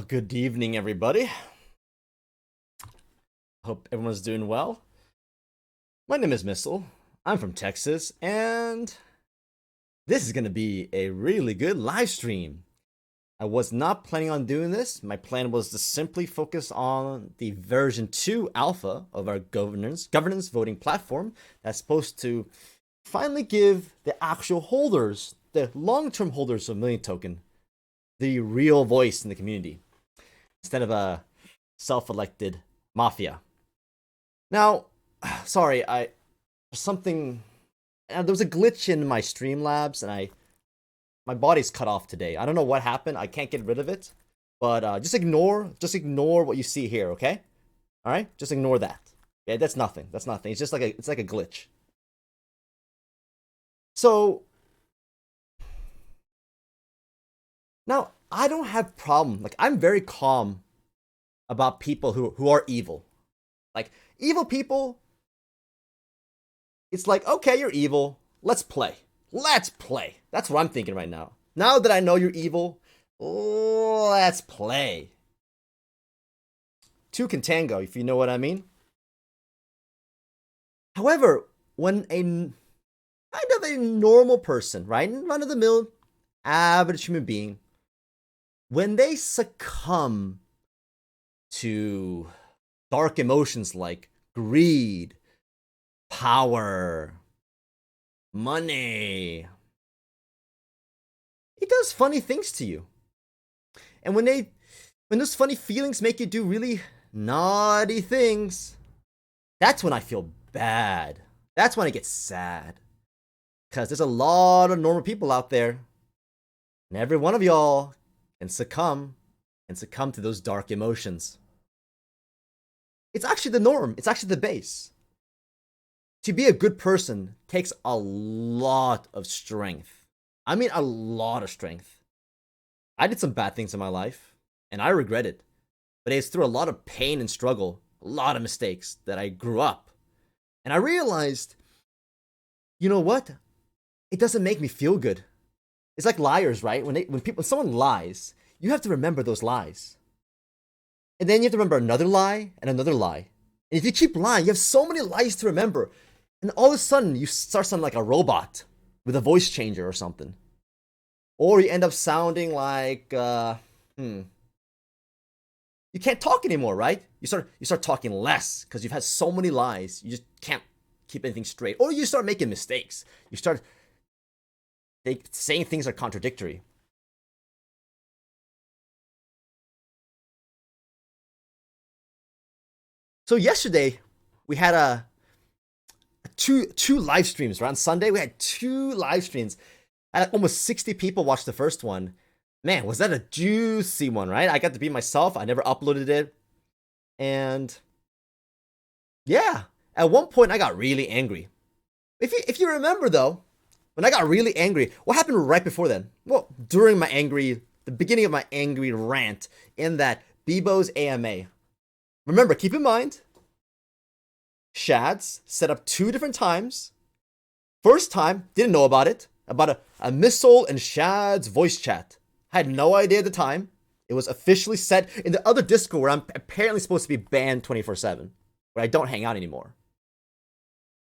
Good evening, everybody. Hope everyone's doing well. My name is Missile. I'm from Texas, and this is going to be a really good live stream. I was not planning on doing this. My plan was to simply focus on the version 2 alpha of our governance voting platform that's supposed to finally give the actual holders, the long-term holders of Million Token, the real voice in the community, instead of a self-elected mafia. Now, sorry, there was a glitch in my Streamlabs, and my body's cut off today. I don't know what happened. I can't get rid of it, but just ignore what you see here, okay? All right, just ignore that. Yeah, that's nothing. It's just like it's like a glitch. So now I don't have problem. Like, I'm very calm about people who are evil. Like, evil people, it's like, okay, you're evil. Let's play. That's what I'm thinking right now. Now that I know you're evil, let's play. Two can tango, if you know what I mean. However, when a kind of a normal person, right, run-of-the-mill, average human being, when they succumb to dark emotions like greed, power, money, it does funny things to you. And when those funny feelings make you do really naughty things, that's when I feel bad. That's when I get sad. Because there's a lot of normal people out there, and every one of y'all can succumb to those dark emotions. It's actually the norm. It's actually the base. To be a good person takes a lot of strength. I mean, a lot of strength. I did some bad things in my life, and I regret it. But it's through a lot of pain and struggle, a lot of mistakes, that I grew up. And I realized, you know what? It doesn't make me feel good. It's like liars, right? When someone lies, you have to remember those lies. And then you have to remember another lie and another lie. And if you keep lying, you have so many lies to remember. And all of a sudden, you start sounding like a robot with a voice changer or something. Or you end up sounding like, you can't talk anymore, right? You start talking less because you've had so many lies. You just can't keep anything straight. Or you start making mistakes. You start saying things are contradictory. So yesterday, we had two live streams, right? On Sunday, we had 2 live streams. Almost 60 people watched the first one. Man, was that a juicy one, right? I got to be myself. I never uploaded it. And yeah, at one point, I got really angry. If you remember, though, when I got really angry, what happened right before then? Well, during the beginning of my angry rant in that Bebo's AMA. Remember, keep in mind, Shads set up 2 different times. First time, didn't know about it, about a Missile and Shads voice chat. I had no idea at the time. It was officially set in the other Discord where I'm apparently supposed to be banned 24/7, where I don't hang out anymore.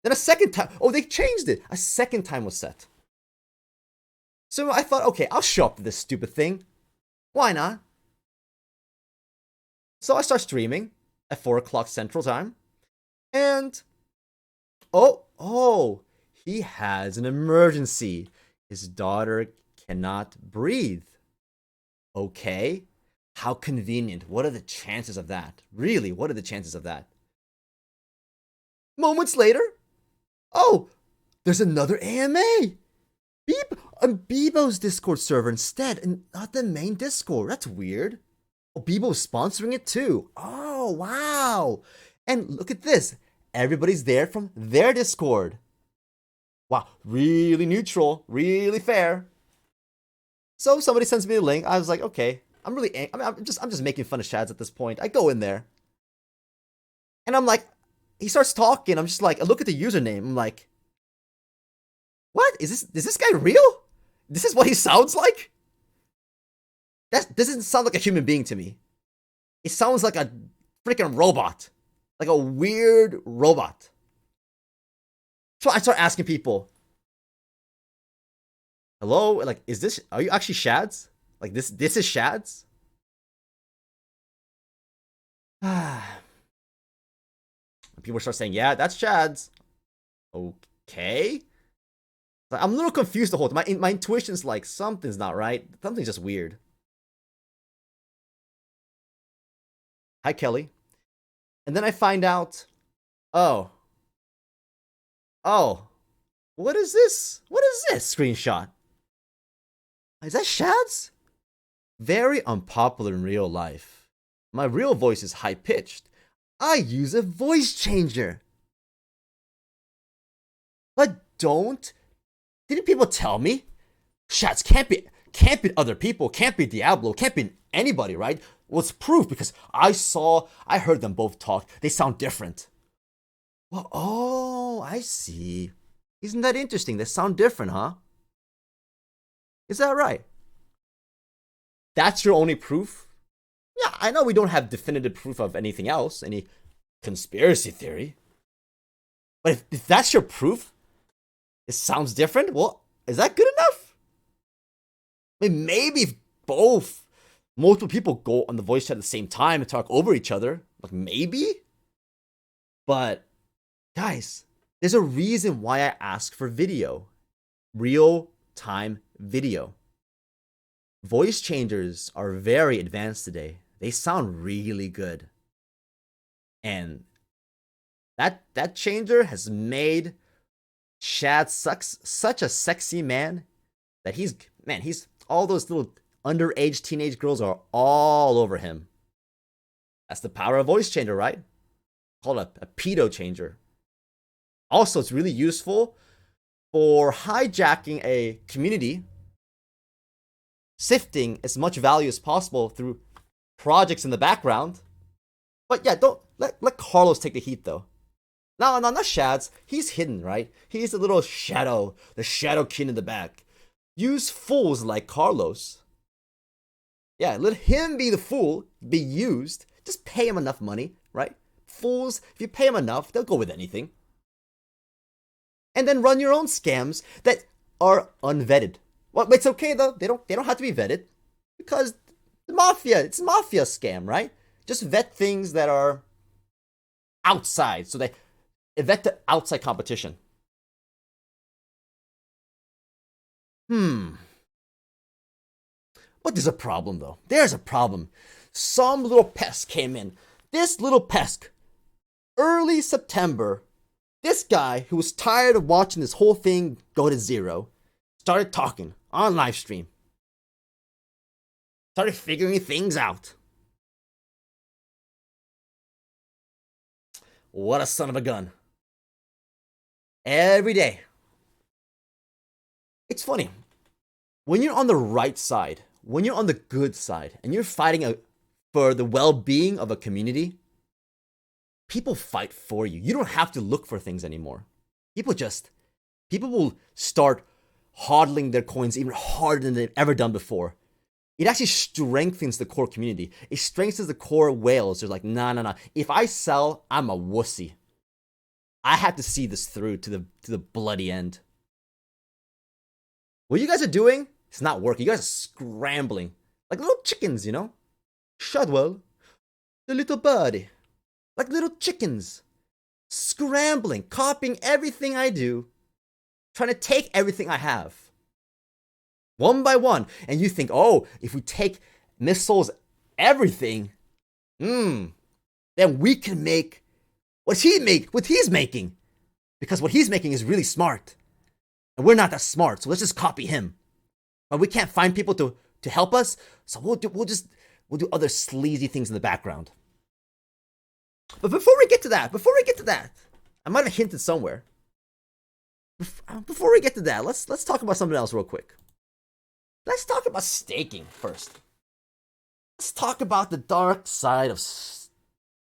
Then a second time, they changed it. A second time was set. So I thought, okay, I'll show up to this stupid thing. Why not? So I start streaming at 4 o'clock Central Time. And, he has an emergency. His daughter cannot breathe. Okay, how convenient. What are the chances of that? Really, what are the chances of that? Moments later, there's another AMA. On Bebo's Discord server instead, and not the main Discord. That's weird. Bebo's sponsoring it too. Oh, wow. And look at this. Everybody's there from their Discord. Wow, really neutral, really fair. So somebody sends me a link. I was like, okay, I'm just making fun of Shads at this point. I go in there. And I'm like, he starts talking. I'm just like, I look at the username. I'm like, what? Is this guy real? This is what he sounds like? That doesn't sound like a human being to me. It sounds like a freaking robot, like a weird robot. So I start asking people, "Hello, like, is this? Are you actually Shads? Like this is Shads?" People start saying, "Yeah, that's Shads." Okay. Like, I'm a little confused the whole time. My intuition's like something's not right. Something's just weird. Hi, Kelly. And then I find out, oh, oh, what is this? What is this screenshot? Is that Shads? Very unpopular in real life. My real voice is high pitched. I use a voice changer. But didn't people tell me? Shads can't be other people, can't be Diablo, can't be anybody, right? Well, it's proof because I heard them both talk. They sound different. Well, oh, I see. Isn't that interesting? They sound different, huh? Is that right? That's your only proof? Yeah, I know we don't have definitive proof of anything else, any conspiracy theory. But if that's your proof, it sounds different? Well, is that good enough? I mean, maybe if both multiple people go on the voice chat at the same time and talk over each other, like maybe? But guys, there's a reason why I ask for video. Real time video. Voice changers are very advanced today. They sound really good. And that changer has made Shad such a sexy man that he's all those little underage teenage girls are all over him. That's the power of voice changer, right? Called a pedo changer. Also, it's really useful for hijacking a community, sifting as much value as possible through projects in the background. But yeah, don't let Carlos take the heat though. No, not Shads. He's hidden, right? He's the little shadow, the shadow king in the back. Use fools like Carlos. Yeah, let him be the fool, be used. Just pay him enough money, right? Fools, if you pay them enough, they'll go with anything. And then run your own scams that are unvetted. Well, it's okay though. They don't have to be vetted because the mafia, it's a mafia scam, right? Just vet things that are outside, so they vet the outside competition. But there's a problem though. There's a problem. Some little pest came in. This little pest, early September, this guy who was tired of watching this whole thing go to zero started talking on live stream. Started figuring things out. What a son of a gun. Every day. It's funny. When you're on the right side, when you're on the good side, and you're fighting for the well-being of a community, people fight for you. You don't have to look for things anymore. People will start hodling their coins even harder than they've ever done before. It actually strengthens the core community. It strengthens the core whales. They're like, nah. If I sell, I'm a wussy. I have to see this through to the bloody end. What you guys are doing, it's not working. You guys are scrambling like little chickens, you know? Shadwell, the little birdie, like little chickens, scrambling, copying everything I do, trying to take everything I have. One by one. And you think, oh, if we take Missile's everything, then we can make what he's making. Because what he's making is really smart. And we're not that smart, so let's just copy him. But we can't find people to help us, so we'll do other sleazy things in the background. But before we get to that, I might have hinted somewhere. Before we get to that, let's talk about something else real quick. Let's talk about staking first. Let's talk about the dark side of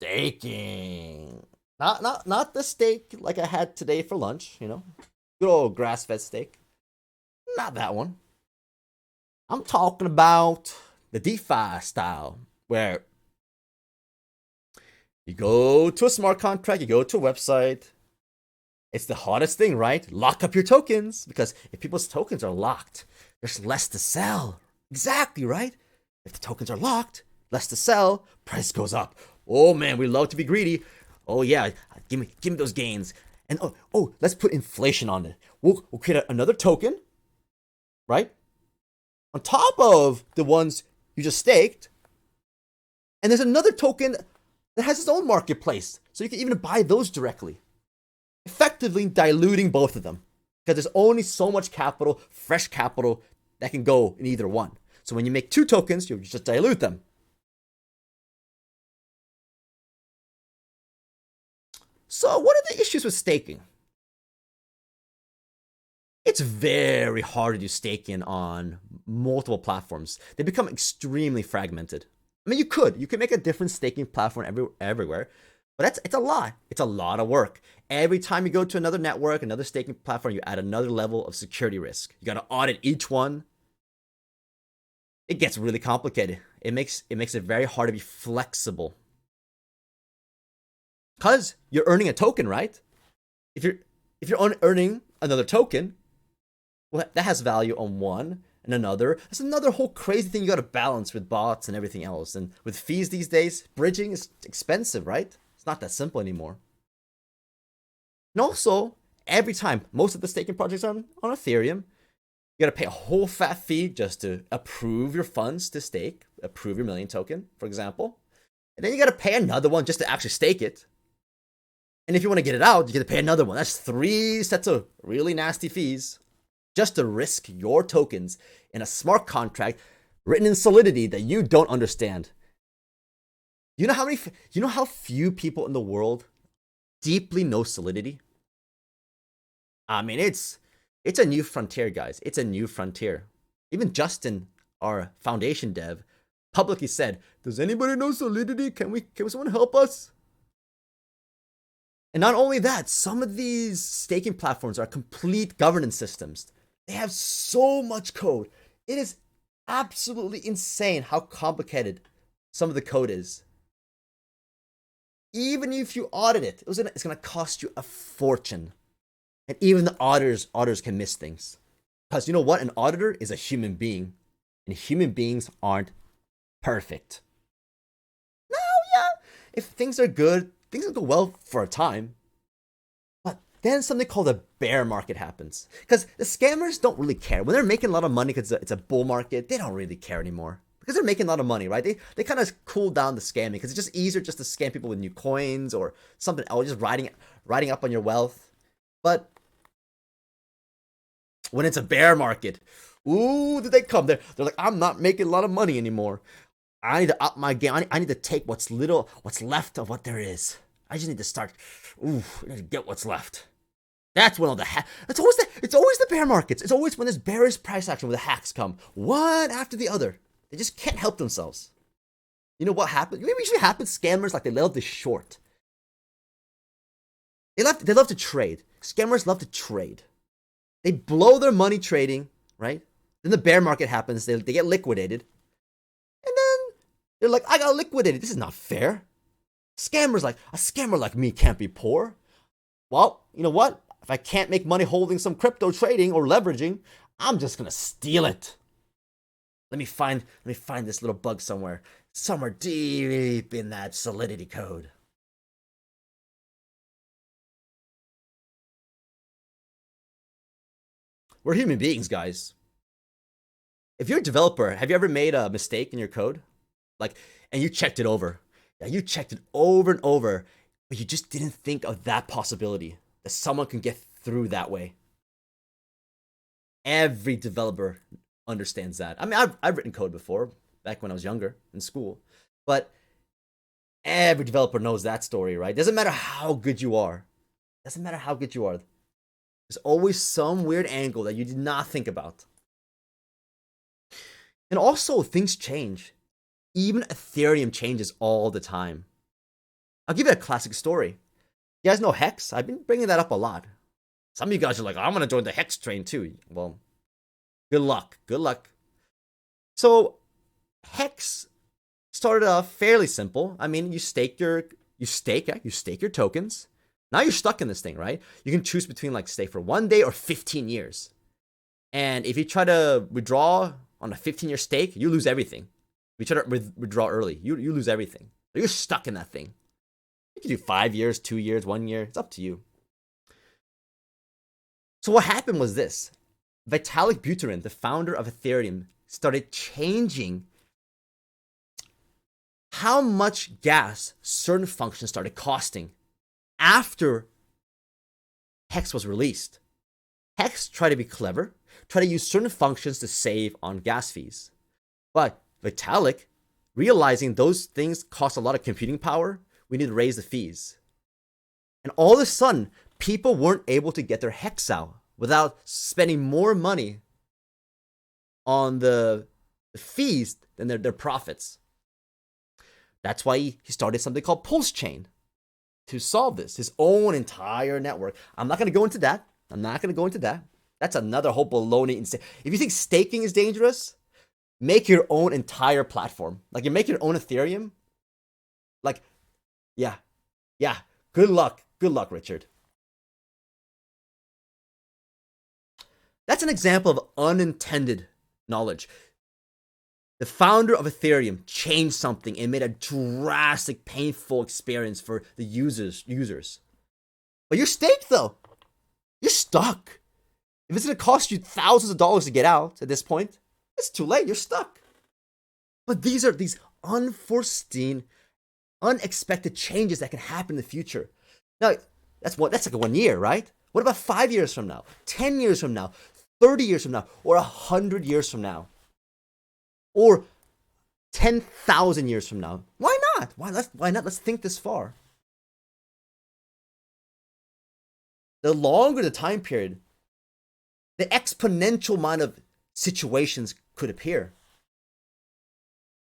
staking. Not the steak like I had today for lunch, you know. Good old grass-fed steak. Not that one. I'm talking about the DeFi style, where You go to a smart contract, you go to a website. It's the hottest thing, right? Lock up your tokens, because if people's tokens are locked, there's less to sell. Exactly, right? If the tokens are locked, less to sell, price goes up. Oh man, we love to be greedy. Oh yeah, give me those gains. And let's put inflation on it. We'll create another token, right? On top of the ones you just staked. And there's another token that has its own marketplace. So you can even buy those directly. Effectively diluting both of them. Because there's only so much capital, fresh capital, that can go in either one. So when you make two tokens, you just dilute them. So what are the issues with staking? It's very hard to do staking on multiple platforms. They become extremely fragmented. I mean, you could make a different staking platform everywhere, but it's a lot. It's a lot of work. Every time you go to another network, another staking platform, you add another level of security risk. You got to audit each one. It gets really complicated. It makes it very hard to be flexible. Because you're earning a token, right? If you're earning another token, well, that has value on one and another. That's another whole crazy thing you got to balance with bots and everything else. And with fees these days, bridging is expensive, right? It's not that simple anymore. And also, every time, most of the staking projects are on Ethereum, you got to pay a whole fat fee just to approve your funds to stake, approve your million token, for example. And then you got to pay another one just to actually stake it. And if you want to get it out, you got to pay another one. That's 3 sets of really nasty fees just to risk your tokens in a smart contract written in Solidity that you don't understand. You know how few people in the world deeply know Solidity? I mean, it's a new frontier, guys. It's a new frontier. Even Justin, our foundation dev, publicly said, "Does anybody know Solidity? Can someone help us?" And not only that, some of these staking platforms are complete governance systems. They have so much code. It is absolutely insane how complicated some of the code is. Even if you audit it, it's going to cost you a fortune. And even the auditors can miss things. Because you know what? An auditor is a human being. And human beings aren't perfect. No, yeah. If things are good, things will go well for a time. But then something called a bear market happens. Because the scammers don't really care. When they're making a lot of money because it's a bull market, they don't really care anymore. Because they're making a lot of money, right? They kind of cool down the scamming. Because it's just easier just to scam people with new coins or something else. Just riding up on your wealth. But when it's a bear market, ooh, did they come? They're like, I'm not making a lot of money anymore. I need to up my game. I need to take what's left of what there is. I just need to start. Ooh, I need to get what's left. That's when all the it's always the bear markets. It's always when there's bearish price action where the hacks come one after the other. They just can't help themselves. You know what happens? What usually happens? Scammers, like, they love to short. They love to trade. Scammers love to trade. They blow their money trading, right? Then the bear market happens. They get liquidated. And then they're like, I got liquidated. This is not fair. A scammer like me can't be poor. Well, you know what? If I can't make money holding some crypto trading or leveraging, I'm just gonna steal it. Let me find this little bug somewhere deep in that Solidity code. We're human beings, guys. If you're a developer, have you ever made a mistake in your code? And you checked it over. Yeah, you checked it over and over, but you just didn't think of that possibility, that someone can get through that way. Every developer understands that. I mean, I've written code before, back when I was younger in school, but every developer knows that story, right? Doesn't matter how good you are. There's always some weird angle that you did not think about. And also, things change. Even Ethereum changes all the time. I'll give you a classic story. You guys know Hex? I've been bringing that up a lot. Some of you guys are like, I'm going to join the Hex train too. Well, good luck. So, Hex started off fairly simple. I mean, you stake your You stake, yeah? You stake your tokens. Now you're stuck in this thing, right? You can choose between like stay for 1 day or 15 years. And if you try to withdraw on a 15-year stake, you lose everything. If you try to withdraw early, you lose everything. But you're stuck in that thing. You can do 5 years, 2 years, 1 year. It's up to you. So what happened was this. Vitalik Buterin, the founder of Ethereum, started changing how much gas certain functions started costing after Hex was released. Hex tried to be clever, try to use certain functions to save on gas fees. But Vitalik, realizing those things cost a lot of computing power, we need to raise the fees. And all of a sudden, people weren't able to get their Hex out without spending more money on the fees than their profits. That's why he started something called Pulse Chain to solve this, his own entire network. I'm not going to go into that. That's another whole baloney. If you think staking is dangerous, make your own entire platform. Like, you make your own Ethereum. Like, yeah. Good luck, Richard. That's an example of unintended knowledge. The founder of Ethereum changed something and made a drastic, painful experience for the users. But you're staked, though. You're stuck. If it's going to cost you thousands of dollars to get out at this point, it's too late. You're stuck. But these are these unforeseen, unexpected changes that can happen in the future. Now, that's like 1 year, right? What about 5 years from now, 10 years from now, 30 years from now, or 100 years from now? Or 10,000 years from now? Why not? Why not? Let's think this far. The longer the time period, the exponential amount of situations could appear.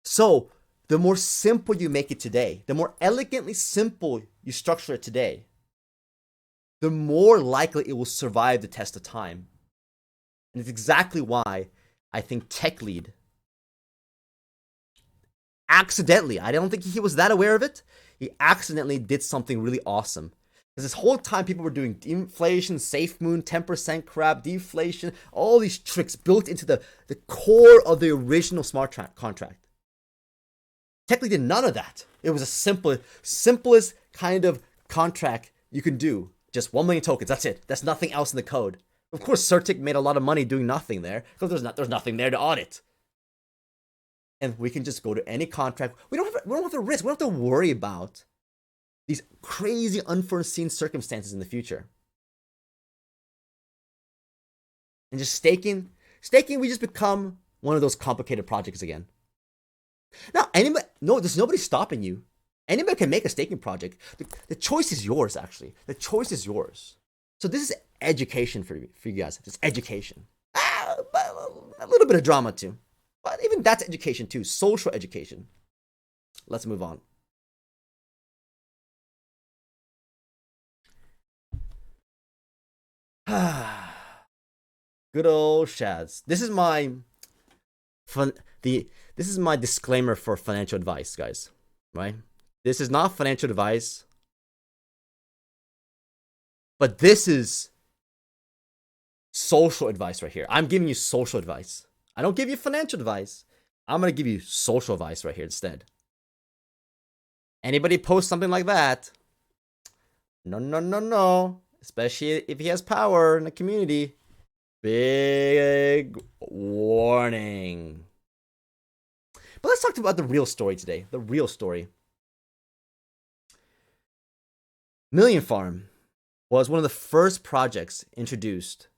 So, the more simple you make it today, the more elegantly simple you structure it today, the more likely it will survive the test of time. And it's exactly why I think Tech Lead accidentally, I don't think he was that aware of it, he accidentally did something really awesome. Because this whole time people were doing inflation, safe moon, 10% crap, deflation, all these tricks built into the core of the original smart contract. Technically did none of that. It was a simplest kind of contract you can do. Just 1 million tokens, that's it. That's nothing else in the code. Of course, Certic made a lot of money doing nothing there, because there's nothing there to audit. And we can just go to any contract. We don't have to risk. We don't have to worry about these crazy unforeseen circumstances in the future. And just staking, we just become one of those complicated projects again. Now, there's nobody stopping you. Anybody can make a staking project. The choice is yours, actually. The choice is yours. So this is education for you guys. It's education. But a little bit of drama too. But even that's education too. Social education. Let's move on. Good old Shads. This is my disclaimer for financial advice, guys. Right? This is not financial advice. But this is social advice right here. I'm giving you social advice. I don't give you financial advice. I'm going to give you social advice right here instead. Anybody post something like that? No. Especially if he has power in the community. Big warning. But let's talk about the real story today. The real story. Million Farm was one of the first projects introduced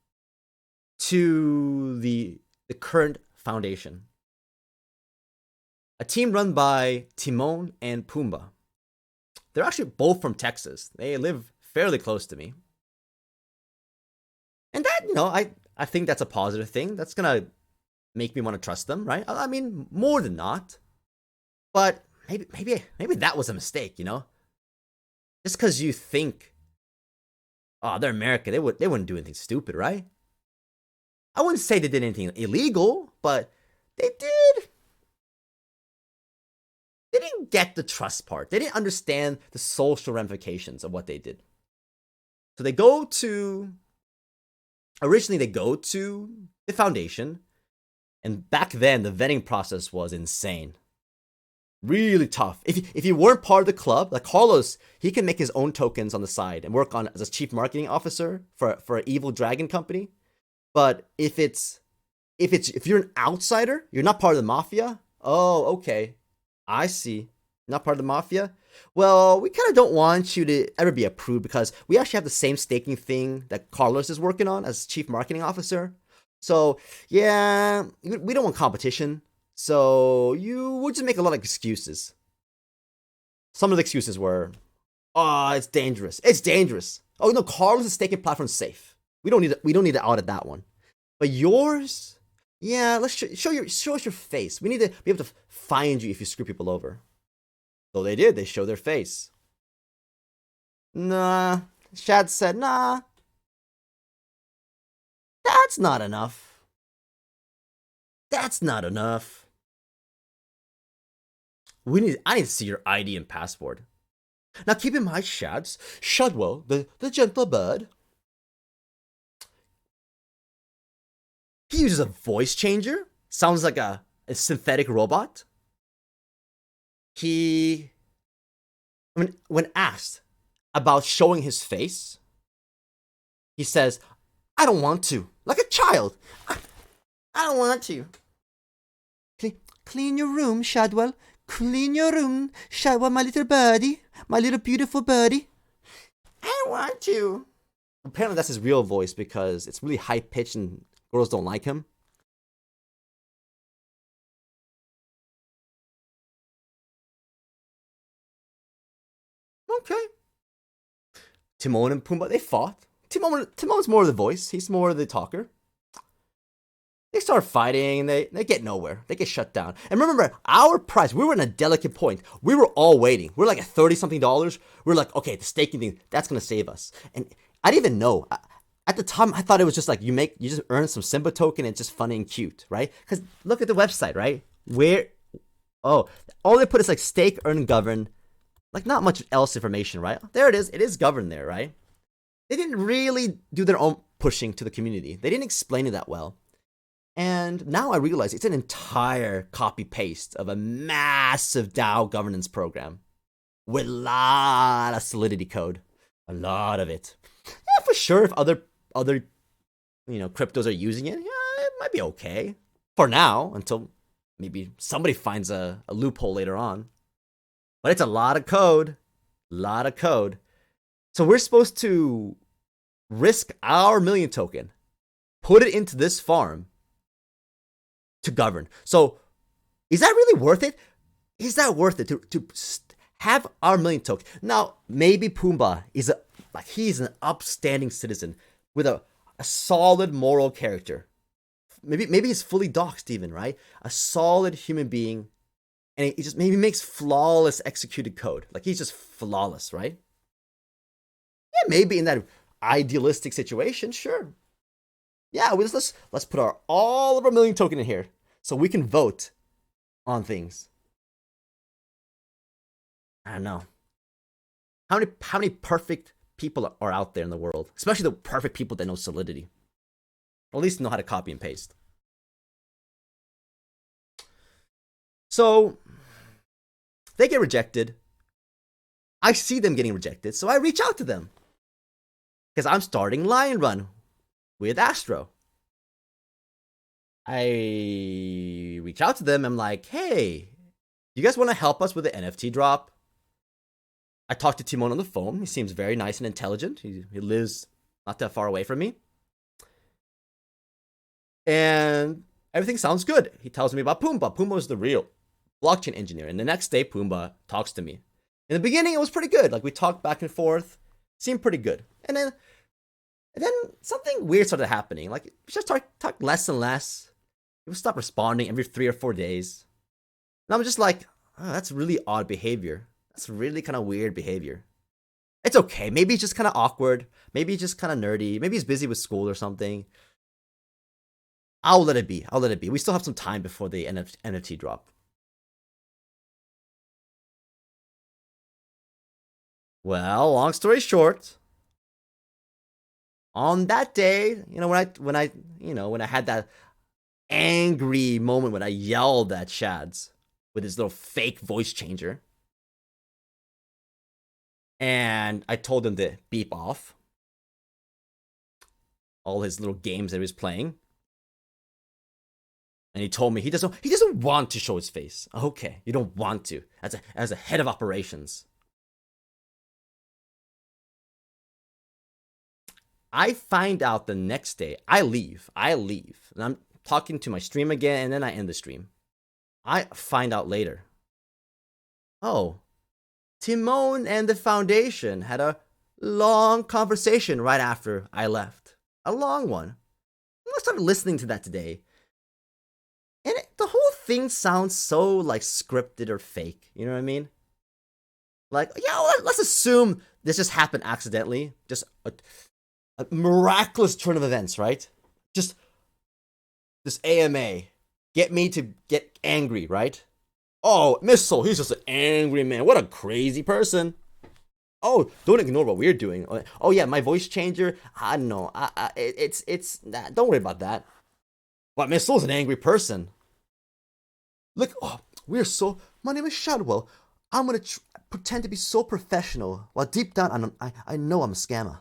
to the current foundation. A team run by Timon and Pumbaa. They're actually both from Texas. They live fairly close to me. And that, I think that's a positive thing. That's going to make me want to trust them, right? I mean, more than not. But maybe that was a mistake, Just because you think, oh, they're American, they wouldn't do anything stupid, right? I wouldn't say they did anything illegal, but they didn't didn't get the trust part. They didn't understand the social ramifications of what they did. So originally they go to the foundation, and back then the vetting process was insane. Really tough. If you weren't part of the club, like Carlos, he can make his own tokens on the side and work on as a chief marketing officer for an evil dragon company. But if you're an outsider, you're not part of the mafia. Oh, okay, I see. Not part of the mafia. Well, we kind of don't want you to ever be approved because we actually have the same staking thing that Carlos is working on as chief marketing officer. So yeah, we don't want competition. So you would just make a lot of excuses. Some of the excuses were, oh, it's dangerous. It's dangerous. Oh no, Carlos' staking platform's safe. We don't need to audit that one. But yours, yeah, let's show us your face. We need to be able to find you if you screw people over. So they did. They showed their face. Nah, Shad said, nah, that's not enough. That's not enough. I need to see your ID and passport. Now keep in mind, Shadwell, the gentle bird, he uses a voice changer. Sounds like a synthetic robot. When asked about showing his face, he says, I don't want to. Like a child. I don't want to. Clean your room, Shadwell. Clean your room, Shadwell, my little birdie. My little beautiful birdie. I don't want to. Apparently that's his real voice because it's really high pitched and girls don't like him. Okay. Timon and Pumbaa, they fought. Timon's more of the voice. He's more of the talker. They start fighting, and they get nowhere. They get shut down. And remember, our price, we were in a delicate point. We were all waiting. We're like at $30-something. We're like, okay, the staking thing, that's going to save us. And I didn't even know. At the time, I thought it was just like you just earn some Simba token and it's just funny and cute, right? Because look at the website, right? All they put is like stake, earn, govern. Like not much else information, right? There it is. It is governed there, right? They didn't really do their own pushing to the community. They didn't explain it that well. And now I realize it's an entire copy-paste of a massive DAO governance program with a lot of Solidity code. A lot of it. Yeah, for sure, if other cryptos are using it, yeah, it might be okay. For now, until maybe somebody finds a loophole later on. But it's a lot of code. So we're supposed to risk our million token, put it into this farm to govern. So is that really worth it? Is that worth it to have our million token? Now, maybe Pumbaa he's an upstanding citizen with a solid moral character. Maybe he's fully doxed even, right? A solid human being. And he just maybe makes flawless executed code. Like he's just flawless, right? Yeah, maybe in that idealistic situation, sure. Yeah, let's put all of our million token in here so we can vote on things. I don't know. How many perfect people are out there in the world? Especially the perfect people that know Solidity. Or at least know how to copy and paste. So they get rejected. I see them getting rejected, so I reach out to them. Because I'm starting Lion Run with Astro. I reach out to them. I'm like, hey, you guys want to help us with the NFT drop? I talked to Timon on the phone. He seems very nice and intelligent. He lives not that far away from me. And everything sounds good. He tells me about Pumbaa. Pumbaa is the real blockchain engineer. And the next day, Pumbaa talks to me. In the beginning, it was pretty good. Like we talked back and forth. Seemed pretty good. And then something weird started happening. Like we just talk less and less. He would stop responding every 3 or 4 days. And I'm just like, oh, that's really odd behavior. That's really kind of weird behavior. It's okay. Maybe he's just kind of awkward. Maybe he's just kind of nerdy. Maybe he's busy with school or something. I'll let it be. We still have some time before the NFT drop. Well, long story short, on that day, when I had that angry moment when I yelled at Shads with his little fake voice changer, and I told him to beep off all his little games that he was playing. And he told me he doesn't want to show his face. Okay, you don't want to. As a head of operations. I find out the next day. I leave. And I'm talking to my stream again, and then I end the stream. I find out later. Oh, Timon and the Foundation had a long conversation right after I left. A long one. I started listening to that today. And the whole thing sounds so like scripted or fake. You know what I mean? Like, yeah, let's assume this just happened accidentally. Just a miraculous turn of events, right? Just this AMA. Get me to get angry, right? Oh, Missile, he's just an angry man. What a crazy person. Oh, don't ignore what we're doing. Oh yeah, my voice changer. I don't know. Don't worry about that. But Missile's an angry person. Look, my name is Shadwell. I'm gonna pretend to be so professional, while deep down I know I'm a scammer.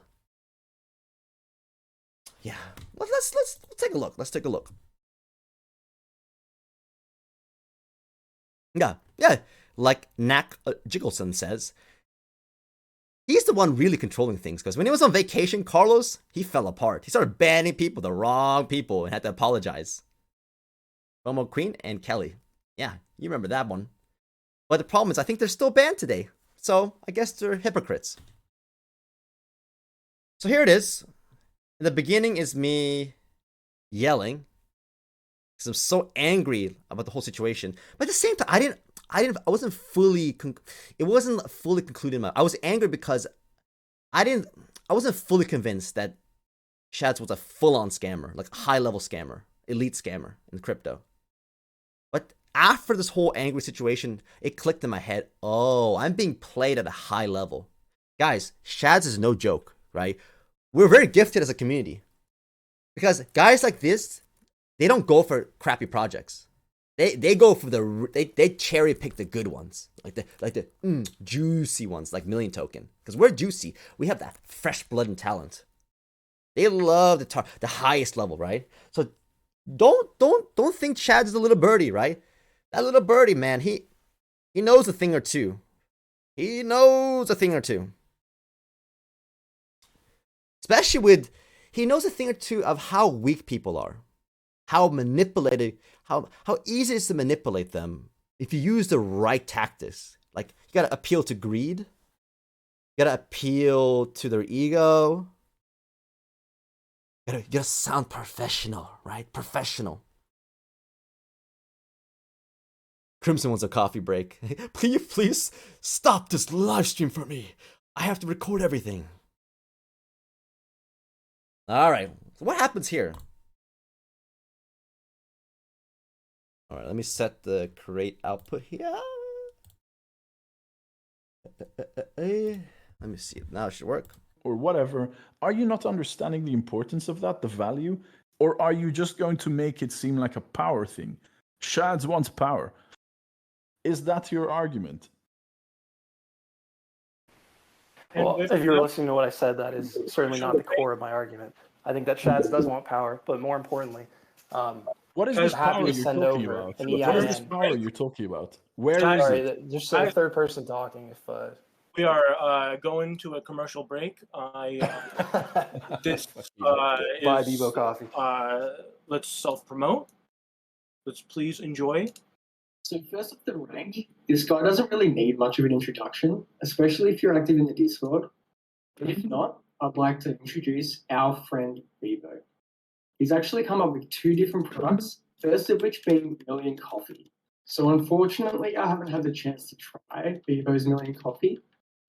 Yeah, let's take a look. Let's take a look. Yeah. Like Knack Jiggleson says, he's the one really controlling things, because when he was on vacation, Carlos, he fell apart. He started banning people, the wrong people, and had to apologize. Momo Queen and Kelly. Yeah, you remember that one. But the problem is, I think they're still banned today. So, I guess they're hypocrites. So here it is. In the beginning is me yelling, because I'm so angry about the whole situation. But at the same time, I wasn't fully concluded. I was angry because I wasn't fully convinced that Shads was a full-on scammer, like a high-level scammer, elite scammer in crypto. But after this whole angry situation, it clicked in my head. Oh, I'm being played at a high level. Guys, Shads is no joke, right? We're very gifted as a community, because guys like this, they don't go for crappy projects. They go for they cherry pick the good ones, like the juicy ones, like Million Token, because we're juicy. We have that fresh blood and talent. They love the highest level, right? So don't think Chad's a little birdie, right? That little birdie, man, he knows a thing or two. He knows a thing or two. Especially with, he knows a thing or two of how weak people are. How manipulated, how easy it is to manipulate them if you use the right tactics. Like, you gotta appeal to greed. You gotta appeal to their ego. You gotta sound professional, right? Professional. Crimson wants a coffee break. Please stop this live stream for me. I have to record everything. Alright, so what happens here? Alright, let me set the create output here. Let me see. Now it should work. Or whatever. Are you not understanding the importance of that, the value? Or are you just going to make it seem like a power thing? Shads wants power. Is that your argument? Well, if you're listening to what I said, that is certainly not the core of my argument. I think that Shads does want power, but more importantly, what is this power you're talking about? What is this power you're talking about? Where is it? Just a third person talking. If we are going to a commercial break. This buy Bebo coffee. Let's self-promote. Let's please enjoy. So first off the rank, this guy doesn't really need much of an introduction, especially if you're active in the Discord. But if not, I'd like to introduce our friend Bebo. He's actually come up with 2 different products, first of which being Million Coffee. So unfortunately, I haven't had the chance to try Bebo's Million Coffee,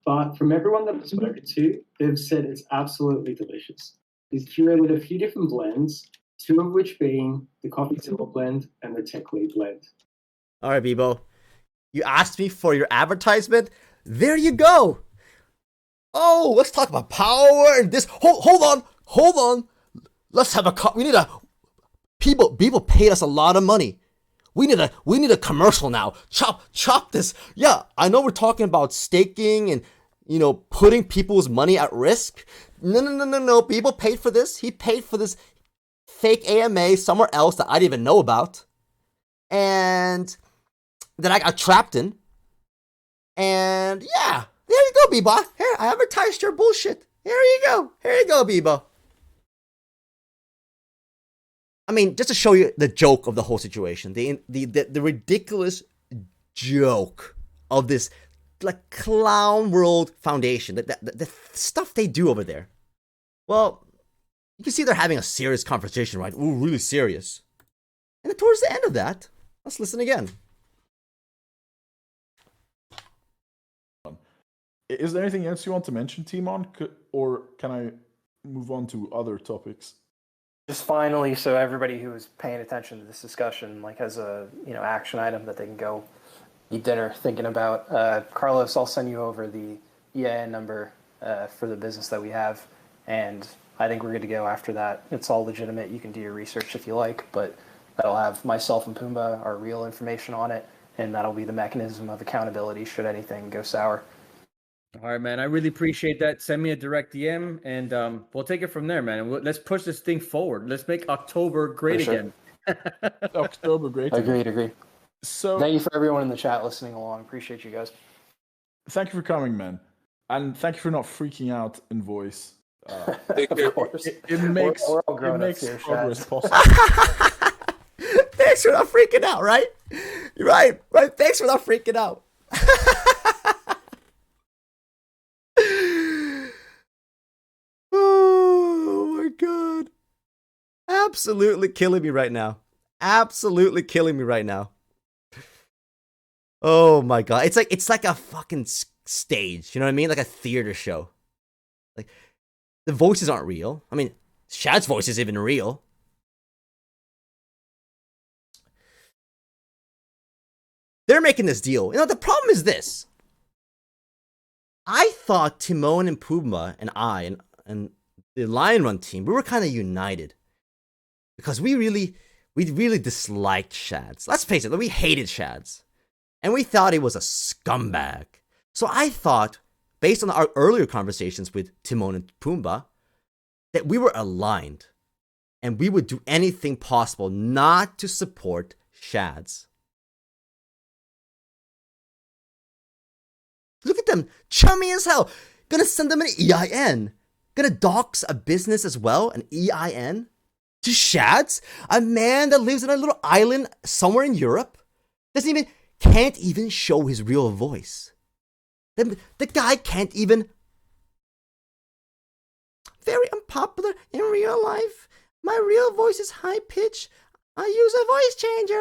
but from everyone that I've spoken to, they've said it's absolutely delicious. He's curated a few different blends, 2 of which being the Coffee Silver blend and the Tech Lead blend. All right, Bebo. You asked me for your advertisement. There you go. Oh, let's talk about power and this. Hold on. Let's have we need a people paid us a lot of money. We need a commercial now. Chop this. Yeah, I know we're talking about staking and putting people's money at risk. No. People paid for this. He paid for this fake AMA somewhere else that I didn't even know about. And that I got trapped in. And yeah, there you go, Beba. Here, I advertised your bullshit. Here you go, Beba. I mean, just to show you the joke of the whole situation, the ridiculous joke of this like clown world foundation, the stuff they do over there. Well, you can see they're having a serious conversation, right? Ooh, really serious. And then towards the end of that, let's listen again. Is there anything else you want to mention, Timon? Or can I move on to other topics? Just finally, so everybody who is paying attention to this discussion has a action item that they can go eat dinner thinking about. Carlos, I'll send you over the EIN number for the business that we have, and I think we're good to go after that. It's all legitimate. You can do your research if you like, but that'll have myself and Pumbaa, our real information on it, and that'll be the mechanism of accountability should anything go sour. All right, man. I really appreciate that. Send me a direct DM, and we'll take it from there, man. Let's push this thing forward. Let's make October great again. October great. Agreed. So thank you for everyone in the chat listening along. Appreciate you guys. Thank you for coming, man, and thank you for not freaking out in voice. Of course, it makes we're all grown it makes here, progress possible. Thanks for not freaking out, right? Right. Thanks for not freaking out. Oh my god. Absolutely killing me right now. Oh my god. It's like a fucking stage, you know what I mean? Like a theater show. Like the voices aren't real. I mean, Shad's voice isn't even real. They're making this deal. The problem is this. I thought Timon and Pumbaa and I and the Lion Run team, we were kind of united. Because we really disliked Shads. Let's face it, we hated Shads. And we thought he was a scumbag. So I thought, based on our earlier conversations with Timon and Pumbaa, that we were aligned. And we would do anything possible not to support Shads. Look at them, chummy as hell. Gonna send them an EIN. Gonna dox a business as well, an EIN. To Shads, a man that lives on a little island somewhere in Europe, can't even show his real voice. The guy can't even. Very unpopular in real life. My real voice is high pitched. I use a voice changer.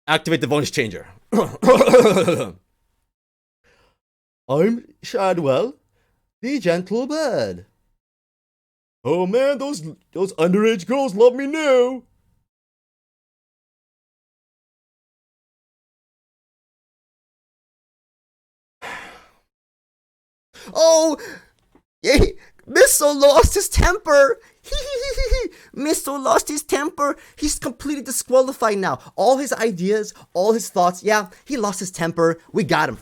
Activate the voice changer. I'm Shadwell, the gentle bird. Oh man, those underage girls love me now. Oh, yeah, Misso lost his temper. Misso lost his temper. He's completely disqualified now. All his ideas, all his thoughts, yeah, he lost his temper. We got him.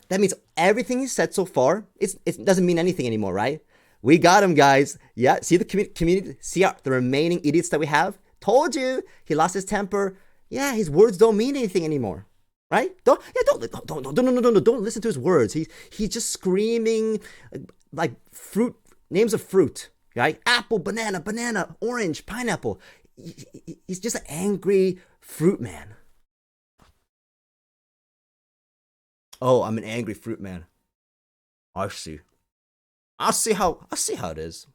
That means everything he said so far, it doesn't mean anything anymore, right? We got him, guys. Yeah, see the community? See the remaining idiots that we have? Told you, he lost his temper. Yeah, his words don't mean anything anymore. Right? Don't listen to his words. He's just screaming like fruit, names of fruit, right? Apple, banana, orange, pineapple. He's just an angry fruit man. Oh, I'm an angry fruit man. I see. I see how it is.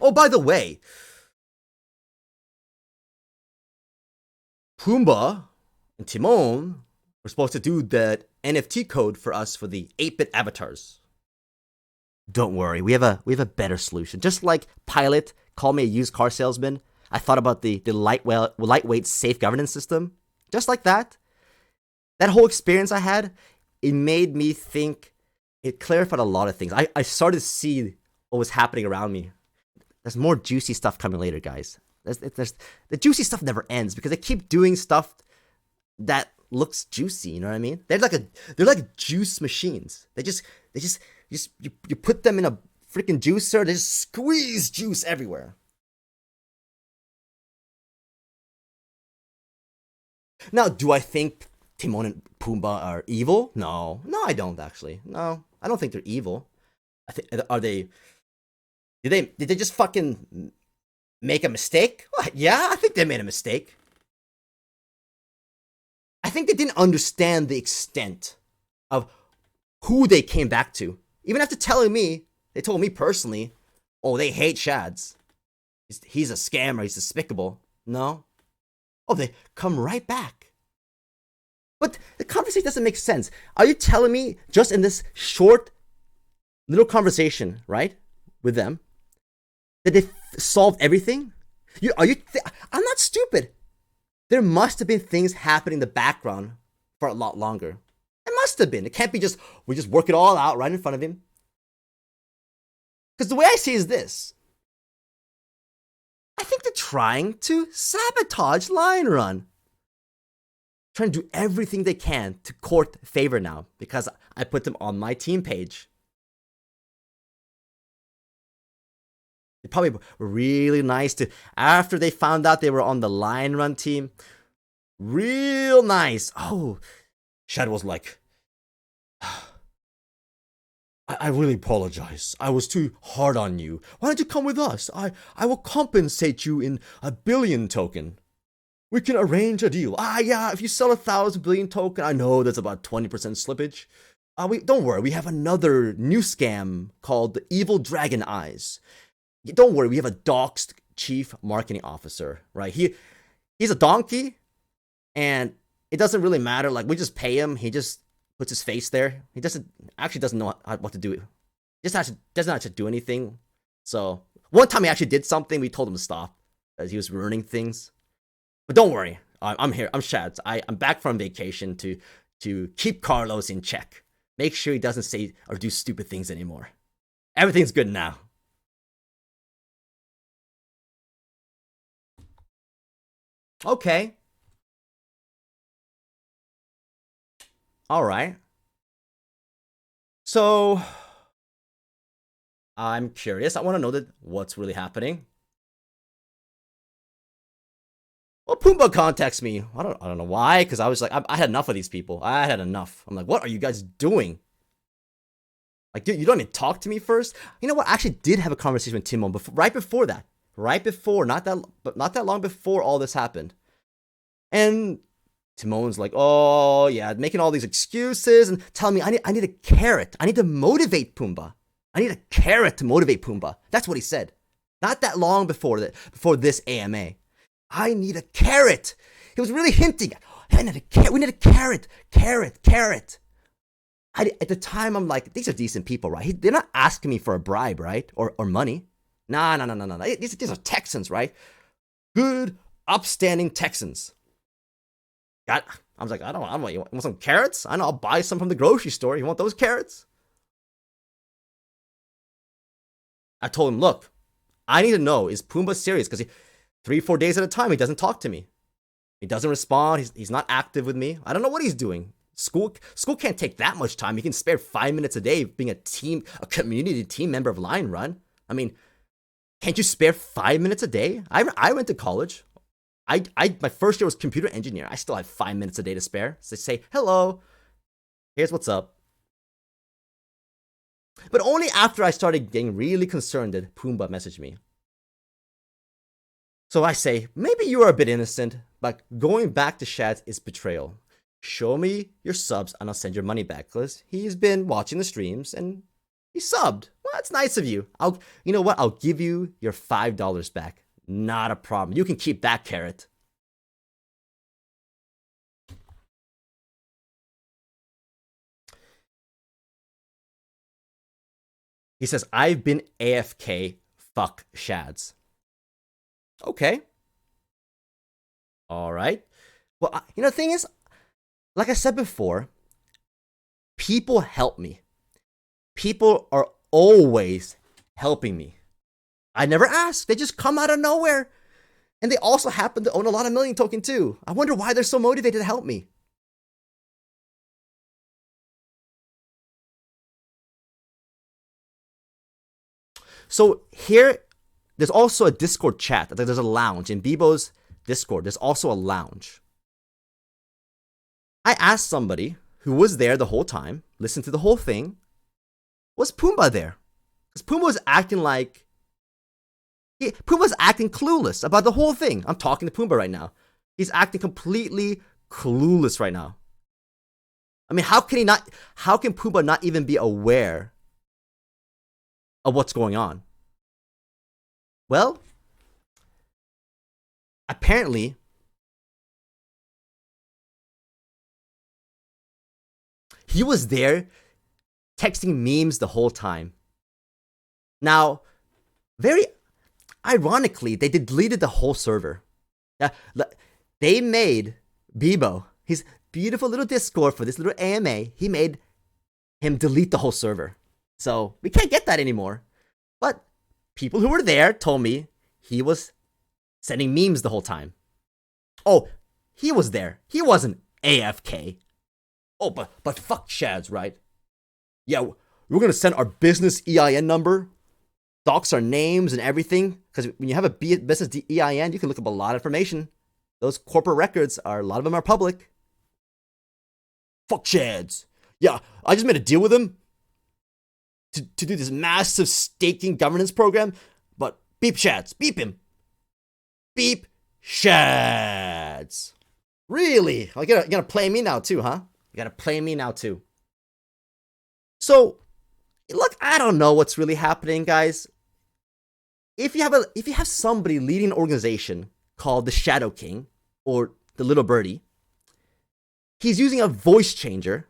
Oh, by the way, Pumbaa and Timon were supposed to do that NFT code for us for the 8-bit avatars. Don't worry, we have a better solution. Just like Pilot called me a used car salesman, I thought about the lightweight safe governance system. Just like that. That whole experience I had, it made me think, it clarified a lot of things. I started to see what was happening around me. There's more juicy stuff coming later, guys. The juicy stuff never ends because they keep doing stuff that looks juicy. You know what I mean? They're like juice machines. You put them in a freaking juicer. They just squeeze juice everywhere. Now, do I think Timon and Pumbaa are evil? No, I don't actually. No, I don't think they're evil. Are they? Did they just fucking make a mistake? What? Yeah, I think they made a mistake. I think they didn't understand the extent of who they came back to. Even after telling me, they told me personally, oh, they hate Shads. He's a scammer. He's despicable. No. Oh, they come right back. But the conversation doesn't make sense. Are you telling me just in this short little conversation, right, with them, that they solved everything? I'm not stupid. There must have been things happening in the background for a lot longer. It must have been. It can't be just, we just work it all out right in front of him. Because the way I see it is this. I think they're trying to sabotage Lion Run. Trying to do everything they can to court favor now because I put them on my team page. They probably were really nice to, after they found out they were on the Lion Run team, real nice. Oh, Shad was like, I really apologize. I was too hard on you. Why don't you come with us? I will compensate you in 1 billion token. We can arrange a deal. Yeah, if you sell 1,000 billion token, I know that's about 20% slippage. Don't worry, we have another new scam called the Evil Dragon Eyes. Don't worry, we have a doxed chief marketing officer, right? He's a donkey, and it doesn't really matter. Like, we just pay him. He just puts his face there. He doesn't know what to do. He just doesn't actually do anything. So one time he actually did something. We told him to stop as he was ruining things. But don't worry, I'm here. I'm Shads. I'm back from vacation to keep Carlos in check. Make sure he doesn't say or do stupid things anymore. Everything's good now. Okay. All right. So I'm curious. I want to know what's really happening. Well, Pumbaa contacts me. I don't know why, because I was like, I had enough of these people. I had enough. I'm like, what are you guys doing? Like, dude, you don't even talk to me first. You know what? I actually did have a conversation with Timon right before that. Right before, not that long before all this happened. And Timon's like, oh yeah, making all these excuses and telling me I need a carrot. I need to motivate Pumbaa. I need a carrot to motivate Pumbaa. That's what he said. Not that long before this AMA. I need a carrot. He was really hinting. I need a carrot. We need a carrot. Carrot. At the time, I'm like, these are decent people, right? They're not asking me for a bribe, right? Or money. No. These are Texans, right? Good, upstanding Texans. I was like, I don't want, you want some carrots? I know, I'll buy some from the grocery store. You want those carrots? I told him, look, I need to know, is Pumbaa serious? Because 3-4 days at a time, he doesn't talk to me. He doesn't respond. He's not active with me. I don't know what he's doing. School can't take that much time. He can spare 5 minutes a day being a community team member of Lion Run. I mean, can't you spare 5 minutes a day? I went to college. My first year was computer engineer. I still have 5 minutes a day to spare. So say, hello, here's what's up. But only after I started getting really concerned did Pumbaa message me. So I say, maybe you are a bit innocent, but going back to Shads is betrayal. Show me your subs and I'll send your money back. Because he's been watching the streams and he subbed. Well, that's nice of you. You know what? I'll give you your $5 back. Not a problem. You can keep that carrot. He says, I've been AFK. Fuck Shads. Okay. All right. Well, the thing is, like I said before, people help me. People are always helping me. I never ask. They just come out of nowhere. And they also happen to own a lot of Million Token too. I wonder why they're so motivated to help me. So here, there's also a Discord chat. There's a lounge. In Bebo's Discord, there's also a lounge. I asked somebody who was there the whole time, listened to the whole thing, was Pumbaa there? Because Pumbaa was acting like... Pumbaa's acting clueless about the whole thing. I'm talking to Pumbaa right now. He's acting completely clueless right now. I mean, how can Pumbaa not even be aware of what's going on? Well, apparently, he was there texting memes the whole time. Now, very ironically, they deleted the whole server. They made Bebo, his beautiful little Discord for this little AMA, he made him delete the whole server. So we can't get that anymore. But people who were there told me he was sending memes the whole time. Oh, he was there. He wasn't AFK. Oh, but fuck Shads, right? Yeah, we're gonna send our business EIN number, dox our names and everything, because when you have a business EIN, you can look up a lot of information. Those corporate records a lot of them are public. Fuck Shads. Yeah, I just made a deal with him to do this massive staking governance program, but beep Shads, beep him. Beep Shads. Really? You gotta play me now too, huh? You gotta play me now too. So, look, I don't know what's really happening, guys. If you have somebody leading an organization called the Shadow King or the Little Birdie, he's using a voice changer.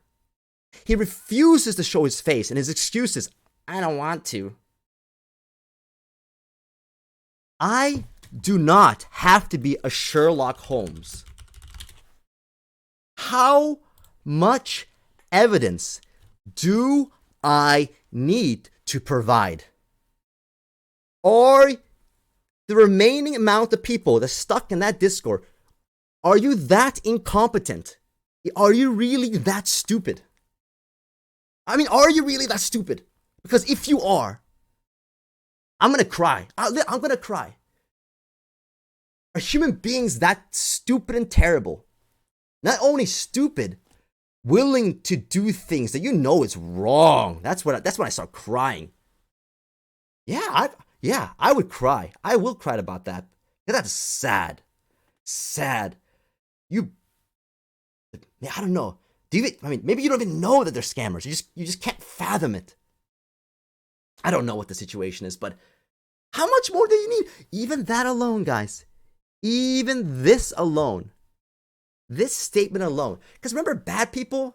He refuses to show his face, and his excuse is, I don't want to. I do not have to be a Sherlock Holmes. How much evidence do I need to provide? Or the remaining amount of people that's stuck in that Discord, are you that incompetent? Are you really that stupid? I mean, are you really that stupid? Because if you are, I'm gonna cry. I'm gonna cry. Are human beings that stupid and terrible? Not only stupid, willing to do things that you know is wrong. That's when I start crying. Yeah, I would cry. I will cry about that. That's sad. Sad. I don't know. Maybe you don't even know that they're scammers. You just can't fathom it. I don't know what the situation is, but how much more do you need? Even that alone, guys. Even this alone. This statement alone. Because remember, bad people,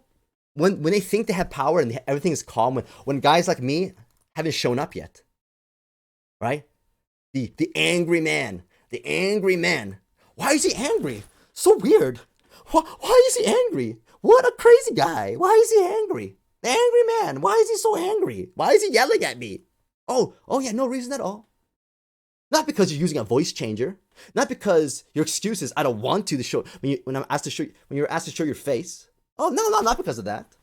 when they think they have power and everything is calm, when guys like me haven't shown up yet, right? The angry man. The angry man. Why is he angry? So weird. Why is he angry? What a crazy guy. Why is he angry? The angry man. Why is he so angry? Why is he yelling at me? Oh yeah, no reason at all. Not because you're using a voice changer. Not because your excuse is I don't want to show when you're asked to show your face. Oh no, not because of that.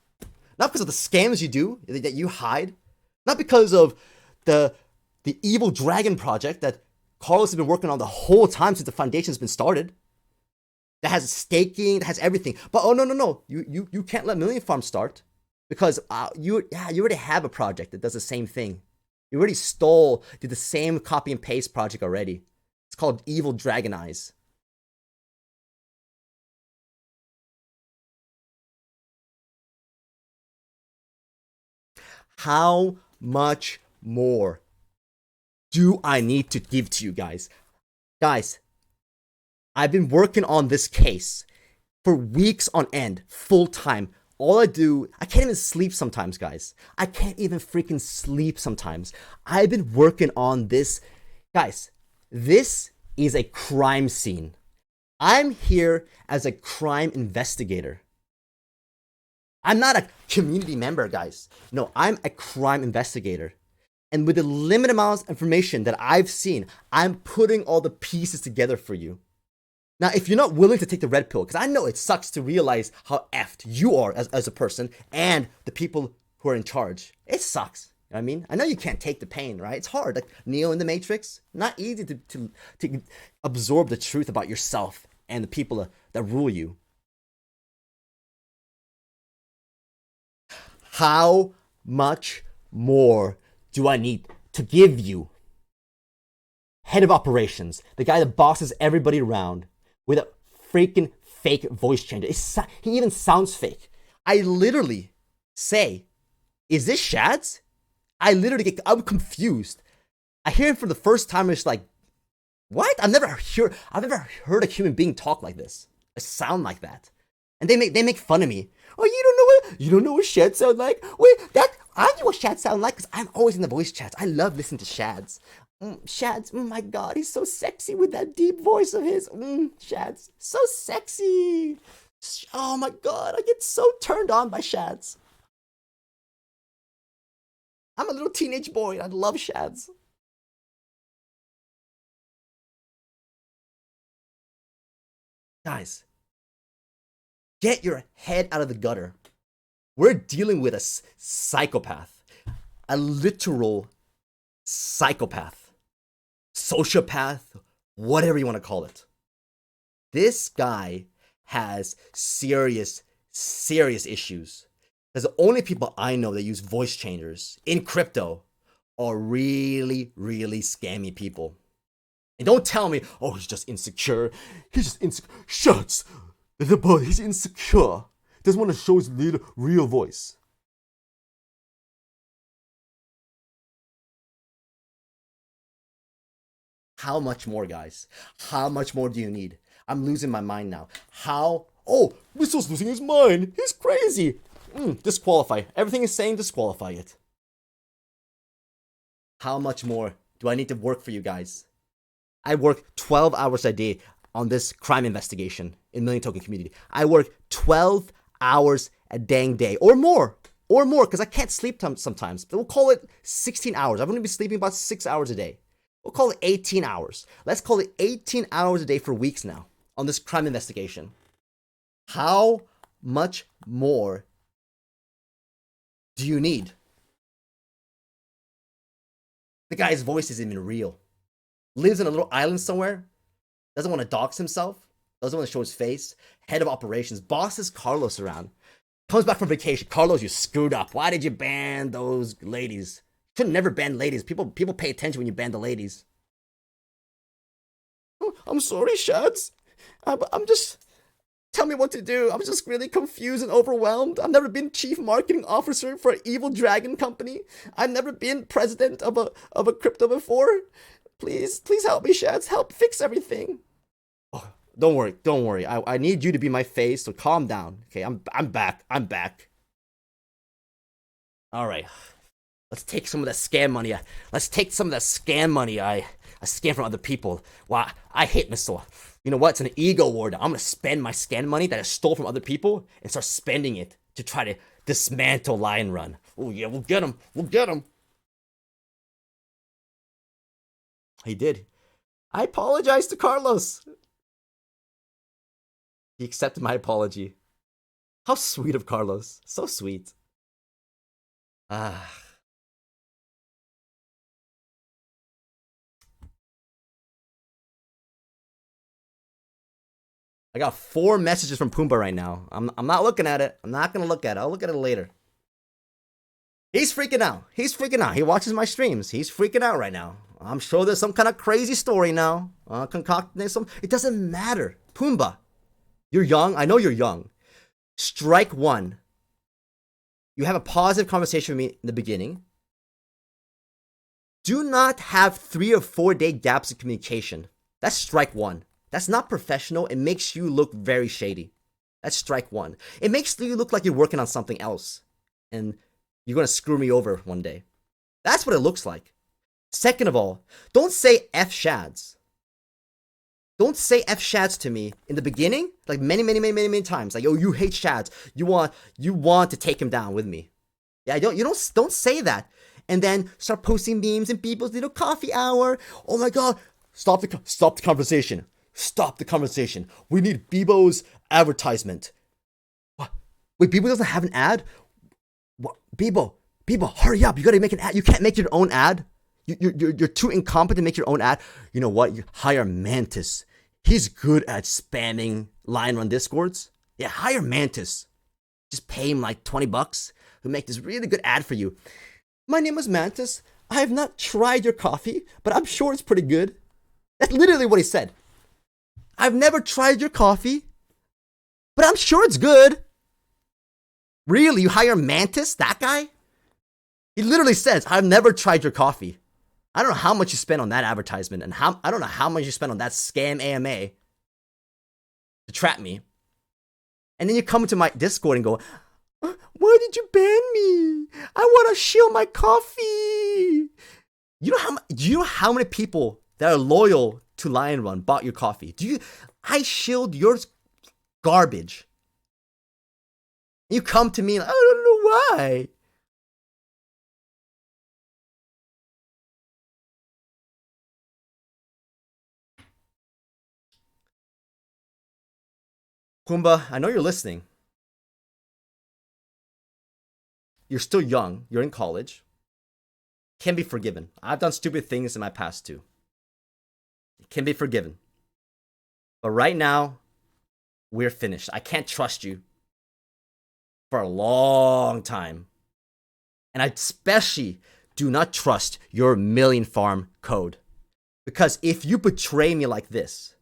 Not because of the scams you do that you hide. Not because of the evil dragon project that Carlos has been working on the whole time since the foundation's been started. That has staking, that has everything. But no. You can't let Million Farm start because you already have a project that does the same thing. You already did the same copy and paste project already. It's called Evil Dragon Eyes. How much more do I need to give to you guys? Guys, I've been working on this case for weeks on end, full time. All I can't even sleep sometimes, guys. I can't even freaking sleep sometimes. I've been working on this. Guys, this is a crime scene. I'm here as a crime investigator. I'm not a community member, guys. No, I'm a crime investigator. And with the limited amount of information that I've seen, I'm putting all the pieces together for you. Now, if you're not willing to take the red pill, because I know it sucks to realize how effed you are as a person and the people who are in charge. It sucks. You know what I mean? I know you can't take the pain, right? It's hard. Like Neo in the Matrix, not easy to absorb the truth about yourself and the people that rule you. How much more do I need to give you? Head of operations, the guy that bosses everybody around with a freaking fake voice changer. He even sounds fake. I literally say, is this Shads? I'm confused. I hear him for the first time, and it's like, what? I've never heard a human being talk like this, a sound like that. And they make fun of me. Oh, you don't know what Shads sound like? Wait, I know what Shads sound like because I'm always in the voice chats. I love listening to Shads. Shads, oh my god, he's so sexy with that deep voice of his. Shads, so sexy. Oh my god, I get so turned on by Shads. I'm a little teenage boy and I love Shads. Guys, get your head out of the gutter. We're dealing with a psychopath, a literal psychopath, sociopath, whatever you want to call it. This guy has serious issues. Because the only people I know that use voice changers in crypto are really scammy people. And don't tell me, oh, he's just insecure. Shuts. He's insecure. Doesn't want to show his real voice. How much more, guys? How much more do you need? I'm losing my mind now. Oh, Whistle's losing his mind. He's crazy. Disqualify. Everything is saying disqualify it. How much more do I need to work for you guys? I work 12 hours a day on this crime investigation in Million Token community. I work 12 hours a dang day or more, because I can't sleep sometimes. We'll call it 16 hours. I'm going to be sleeping about 6 hours a day. We'll call it 18 hours. Let's call it 18 hours a day for weeks now on this crime investigation. How much more do you need? The guy's voice isn't even real. Lives in a little island somewhere. Doesn't want to dox himself. Doesn't want to show his face. Head of operations. Bosses Carlos around. Comes back from vacation. Carlos, you screwed up. Why did you ban those ladies? Should never ban ladies. People pay attention when you ban the ladies. Oh, I'm sorry, Shads. I'm just... Tell me what to do. I'm just really confused and overwhelmed. I've never been chief marketing officer for an evil dragon company. I've never been president of a crypto before. Please help me, Shads. Help fix everything. Oh, don't worry. I need you to be my face, so calm down. Okay, I'm back. All right. Let's take some of that scam money. Let's take some of that scam money I scam from other people. Wow, I hate Missile. You know what? It's an ego war now. I'm going to spend my scam money that I stole from other people and start spending it to try to dismantle Lion Run. Oh, yeah, we'll get him. He did. I apologize to Carlos. He accepted my apology. How sweet of Carlos. So sweet. I got 4 messages from Pumbaa right now. I'm not looking at it. I'm not going to look at it. I'll look at it later. He's freaking out. He watches my streams. He's freaking out right now. I'm sure there's some kind of crazy story now. Concocting some. It doesn't matter. Pumbaa, you're young. I know you're young. Strike 1. You have a positive conversation with me in the beginning. Do not have 3 or 4 day gaps in communication. That's strike 1. That's not professional. It makes you look very shady. That's strike 1. It makes you look like you're working on something else. And you're going to screw me over one day. That's what it looks like. Second of all, don't say F Shads. Don't say F Shads to me in the beginning, like many times. Like, oh, you hate Shads. You want to take him down with me. Yeah, don't say that. And then start posting memes in people's little coffee hour. Oh my god, stop the conversation. Stop the conversation. We need Bebo's advertisement. What? Wait, Bebo doesn't have an ad? What? Bebo, hurry up. You gotta make an ad. You can't make your own ad. You're too incompetent to make your own ad. You know what? You hire Mantis. He's good at spamming line run discords. Yeah, hire Mantis. Just pay him like $20. He'll make this really good ad for you. My name is Mantis. I have not tried your coffee, but I'm sure it's pretty good. That's literally what he said. I've never tried your coffee, but I'm sure it's good. Really? You hire Mantis? That guy? He literally says, I've never tried your coffee. I don't know how much you spent on that advertisement, and I don't know how much you spent on that scam AMA to trap me. And then you come into my Discord and go, why did you ban me? I want to shield my coffee. Do you know how many people that are loyal to Lion Run bought your coffee? I shield your garbage. You come to me, like, I don't know why. Pumbaa, I know you're listening. You're still young. You're in college. Can be forgiven. I've done stupid things in my past too. It can be forgiven. But right now, we're finished. I can't trust you for a long time. And I especially do not trust your million farm code. Because if you betray me like this,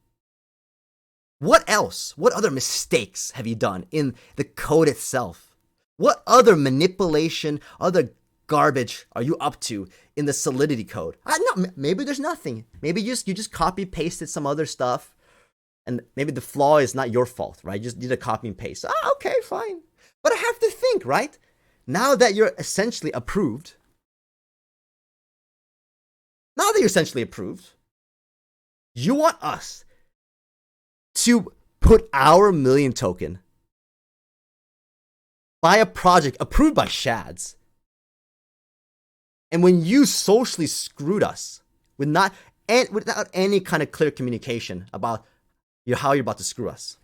what else? What other mistakes have you done in the code itself? What other manipulation, other garbage are you up to in the Solidity code? No, maybe there's nothing. Maybe you just copy pasted some other stuff, and maybe the flaw is not your fault, right? You just did a copy and paste. Okay, fine. But I have to think, right? Now that you're essentially approved, you want us to put our million token by a project approved by Shads. And when you socially screwed us without any kind of clear communication about how you're about to screw us.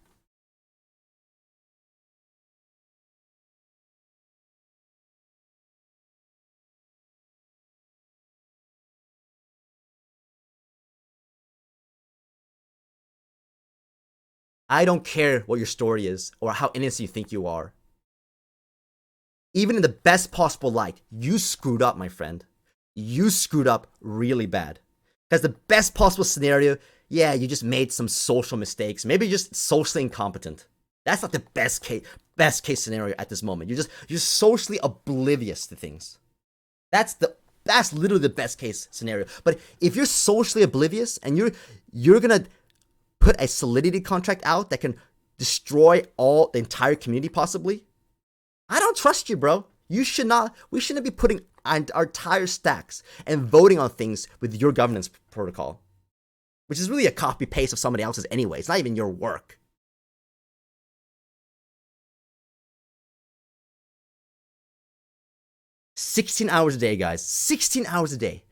I don't care what your story is or how innocent you think you are. Even in the best possible light, you screwed up, my friend. You screwed up really bad. Because the best possible scenario, yeah, you just made some social mistakes. Maybe you're just socially incompetent. That's not the best case scenario at this moment. You're just socially oblivious to things. That's literally the best case scenario. But if you're socially oblivious and you're gonna put a Solidity contract out that can destroy the entire community possibly, I don't trust you, bro. We shouldn't be putting our entire stacks and voting on things with your governance protocol, which is really a copy paste of somebody else's anyway. It's not even your work. $16 hours a day, guys. 16 hours a day.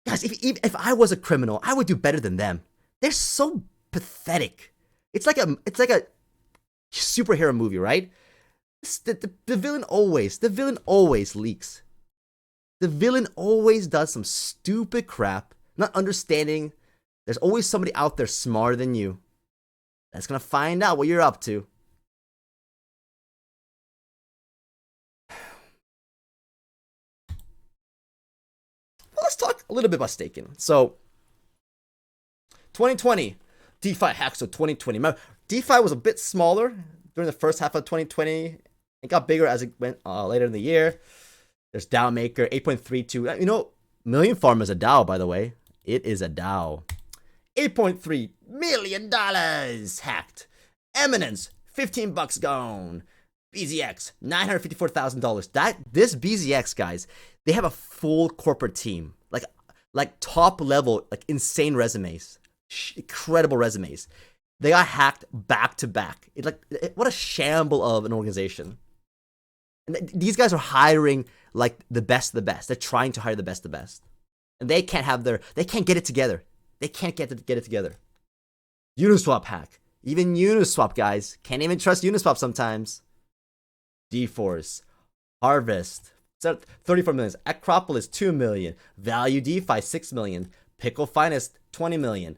Guys, if I was a criminal, I would do better than them. They're so pathetic. It's like a superhero movie, right? The villain always leaks. The villain always does some stupid crap, not understanding there's always somebody out there smarter than you that's gonna find out what you're up to. Well, let's talk a little bit about staking. So, 2020, DeFi hacks of 2020. Remember, DeFi was a bit smaller during the first half of 2020. It got bigger as it went later in the year. There's DAO Maker, 8.32. You know, Million Farm is a DAO, by the way. It is a DAO. $8.3 million hacked. Eminence, $15 gone. BZX, $954,000. This BZX, guys, they have a full corporate team. Like top level, like insane resumes. incredible resumes. They got hacked back to back. What a shamble of an organization. And these guys are hiring like the best of the best. They're trying to hire the best of the best. And they can't get it together. They can't get it together. Uniswap hack. Even Uniswap guys can't even trust Uniswap sometimes. DeForce, Harvest, 34 million. Acropolis, 2 million. Value DeFi, 6 million. Pickle Finance, 20 million.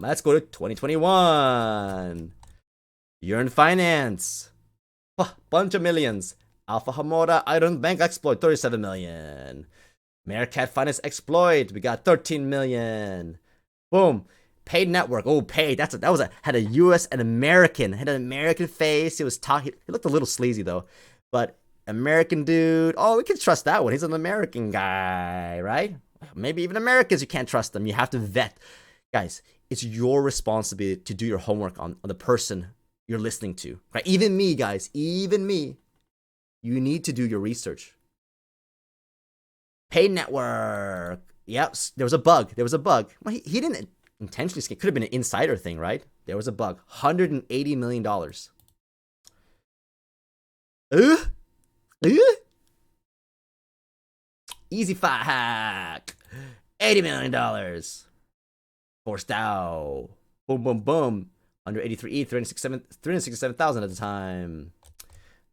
Let's go to 2021. Yearn Finance, bunch of millions. Alpha Hamora Iron Bank exploit, 37 million. Meerkat Finance exploit, we got 13 million. Boom. Paid Network. Oh, Paid. Had a U.S. and American. Had an American face. He was talking. He looked a little sleazy though, but American dude. Oh, we can trust that one. He's an American guy, right? Maybe even Americans, you can't trust them. You have to vet, guys. It's your responsibility to do your homework on the person you're listening to, right? Even me, guys. Even me. You need to do your research. Paid Network. Yep, there was a bug. Well, he didn't intentionally scam. Could have been an insider thing, right? There was a bug. $180 million. Easy Fi hack. $80 million. Forced out. Boom, boom, boom. Under 83 ETH, 367,000 at the time.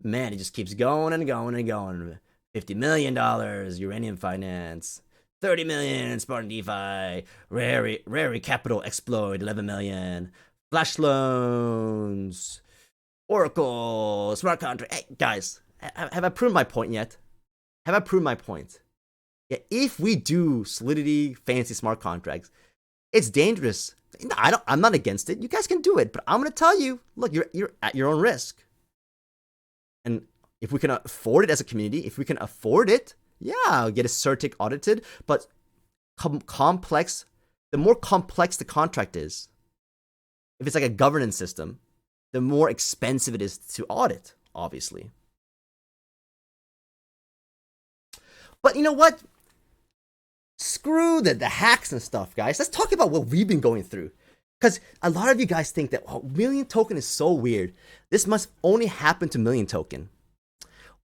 Man, it just keeps going and going and going. $50 million. Uranium Finance. 30 million, Spartan DeFi, Rary Capital exploit, 11 million, Flash Loans, Oracle, Smart Contract. Hey, guys, have I proven my point yet? Have I proven my point? Yeah, if we do Solidity, fancy smart contracts, it's dangerous. I'm not against it. You guys can do it, but I'm gonna tell you, look, you're at your own risk. And if we can afford it as a community, if we can afford it, yeah, get a CertiK audited, but complex, the more complex the contract is, if it's like a governance system, the more expensive it is to audit, obviously. But you know what? Screw the hacks and stuff, guys. Let's talk about what we've been going through. Because a lot of you guys think that, oh, Million Token is so weird. This must only happen to Million Token.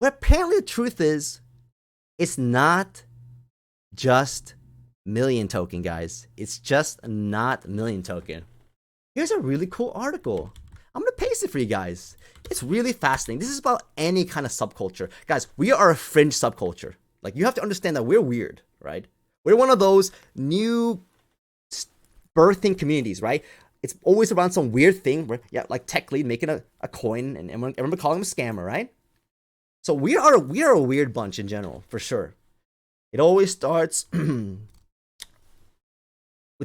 Well, apparently the truth is, it's not just Million Token, guys. It's just not Million Token. Here's a really cool article. I'm going to paste it for you guys. It's really fascinating. This is about any kind of subculture. Guys, we are a fringe subculture. Like, you have to understand that we're weird, right? We're one of those new birthing communities, right? It's always around some weird thing. Where, yeah, like Tech Lead making a coin and everyone calling him a scammer, right? So we are a weird bunch in general, for sure. It always starts with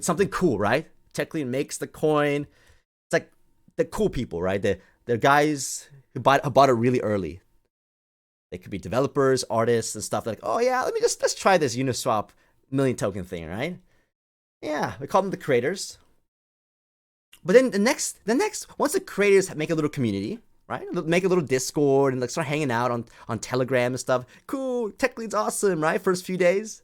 something cool, right? Tech Lead makes the coin. It's like the cool people, right? They're guys who bought it really early. They could be developers, artists, and stuff like, oh yeah, let's try this Uniswap Million Token thing, right? Yeah, we call them the creators. But then the next, once the creators make a little community, right? Make a little Discord and like start hanging out on Telegram and stuff. Cool, Tech Lead's awesome, right? First few days.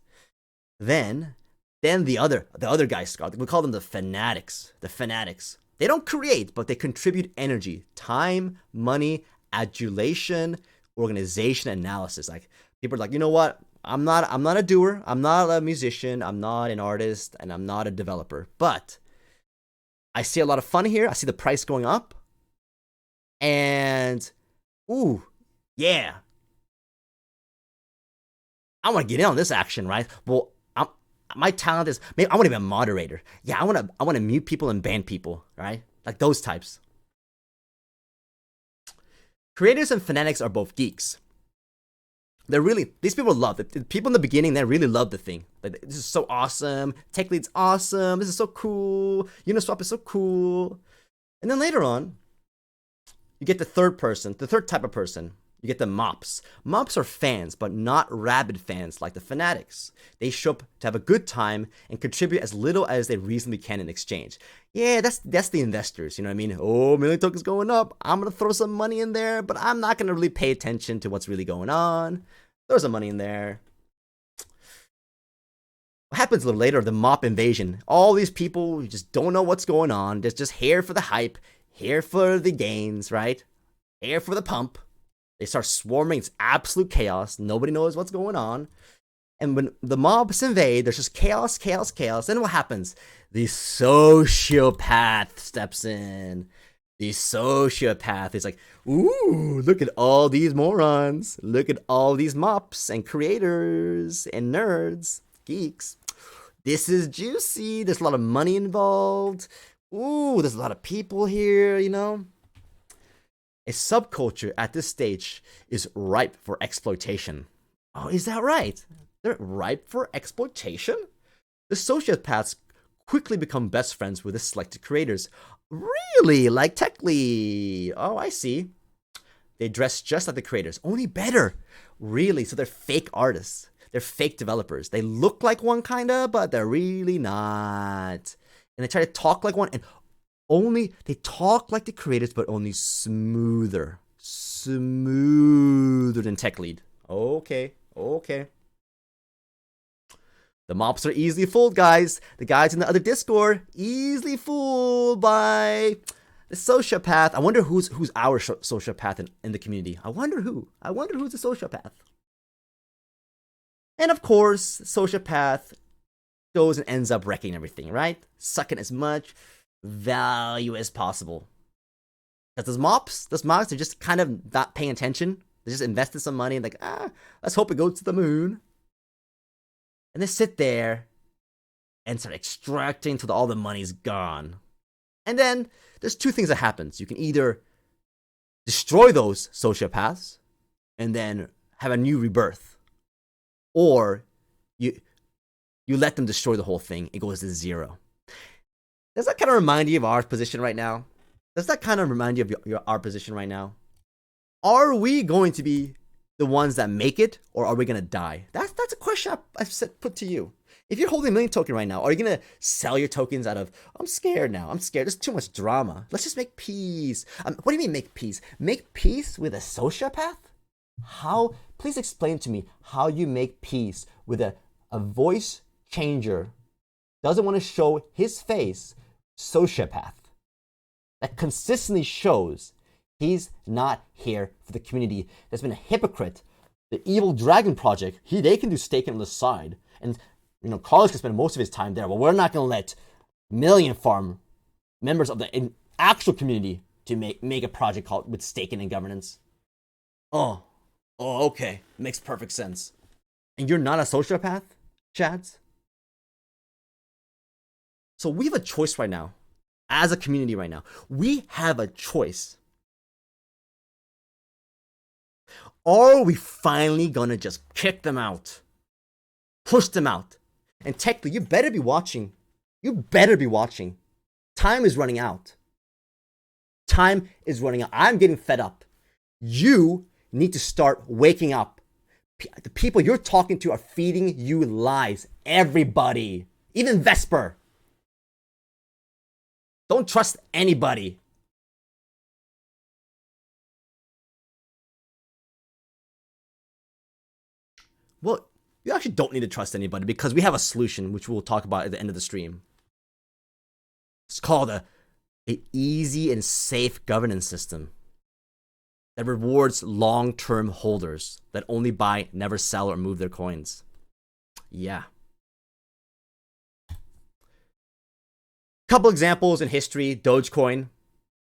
Then the other guys start. We call them the fanatics. The fanatics. They don't create, but they contribute energy, time, money, adulation, organization, analysis. Like people are like, you know what? I'm not a doer. I'm not a musician. I'm not an artist, and I'm not a developer. But I see a lot of fun here. I see the price going up. And, ooh, yeah. I want to get in on this action, right? Well, my talent is, maybe I want to be a moderator. Yeah, I want to mute people and ban people, right? Like those types. Creators and fanatics are both geeks. These people love it. The people in the beginning, they really love the thing. Like, this is so awesome. Tech Lead's awesome. This is so cool. Uniswap is so cool. And then later on, you get the third type of person. You get the mops. Mops are fans, but not rabid fans like the fanatics. They show up to have a good time and contribute as little as they reasonably can in exchange. Yeah, that's the investors, you know what I mean? Oh, Million Token's going up. I'm going to throw some money in there, but I'm not going to really pay attention to what's really going on. Throw some money in there. What happens a little later? The mop invasion. All these people who just don't know what's going on. They're just here for the hype, here for the gains, right? Here for the pump. They start swarming. It's absolute chaos. Nobody knows what's going on. And when the mobs invade, there's just chaos, chaos, chaos. Then what happens? The sociopath steps in. The sociopath is like, ooh, look at all these morons. Look at all these mops and creators and nerds, geeks. This is juicy. There's a lot of money involved. Ooh, there's a lot of people here, you know? A subculture at this stage is ripe for exploitation. Oh, is that right? They're ripe for exploitation? The sociopaths quickly become best friends with the selected creators. Really? Like Techly? Oh, I see. They dress just like the creators, only better. Really? So they're fake artists. They're fake developers. They look like one kinda, but they're really not. And they try to talk like one, and they talk like the creators, but only smoother than Tech Lead. Okay. The mops are easily fooled, guys. The guys in the other Discord easily fooled by the sociopath. I wonder who's our sociopath in the community. I wonder who's the sociopath. And of course, sociopath goes and ends up wrecking everything, right? Sucking as much value as possible. Because those mops, they're just kind of not paying attention. They just invested some money and like, let's hope it goes to the moon. And they sit there and start extracting until all the money's gone. And then there's two things that happens. You can either destroy those sociopaths and then have a new rebirth, or you let them destroy the whole thing. It goes to zero. Does that kind of remind you of our position right now? Does that kind of remind you of our position right now? Are we going to be the ones that make it, or are we gonna die? That's a question I've put to you. If you're holding a million token right now, are you gonna sell your tokens out of, I'm scared now, there's too much drama, let's just make peace? What do you mean make peace? Make peace with a sociopath? How? Please explain to me how you make peace with a voice changer, doesn't want to show his face, sociopath, that consistently shows he's not here for the community. There's been a hypocrite. The Evil Dragon Project, they can do staking on the side. And, Carlos can spend most of his time there. But we're not going to let Million Farm, members of the actual community, to make a project called with staking and governance. Oh, okay. Makes perfect sense. And you're not a sociopath, Chads? So we have a choice right now. As a community right now. We have a choice. Are we finally gonna just kick them out? Push them out? And technically, you better be watching. Time is running out. I'm getting fed up. You need to start waking up. The people you're talking to are feeding you lies. Everybody. Even Vesper. Don't trust anybody. Well, you actually don't need to trust anybody because we have a solution, which we'll talk about at the end of the stream. It's called a easy and safe governance system that rewards long-term holders that only buy, never sell, or move their coins. Yeah. Couple examples in history. Dogecoin.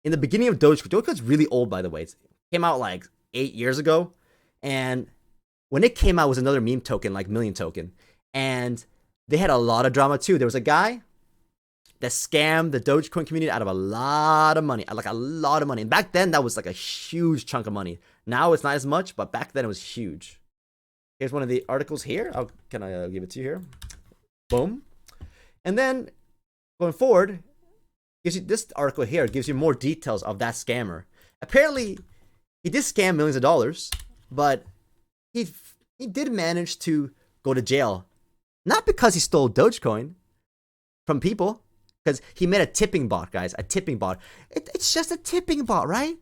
In the beginning of Dogecoin's really old, by the way. It came out like 8 years ago. And when it came out, it was another meme token, like Million Token. And they had a lot of drama too. There was a guy that scammed the Dogecoin community out of a lot of money. And back then, that was like a huge chunk of money. Now it's not as much, but back then it was huge. Here's one of the articles here. Can I give it to you here? Boom. And then going forward, this article here gives you more details of that scammer. Apparently, he did scam millions of dollars, but he did manage to go to jail. Not because he stole Dogecoin from people, because he made a tipping bot, guys. A tipping bot. It's just a tipping bot, right?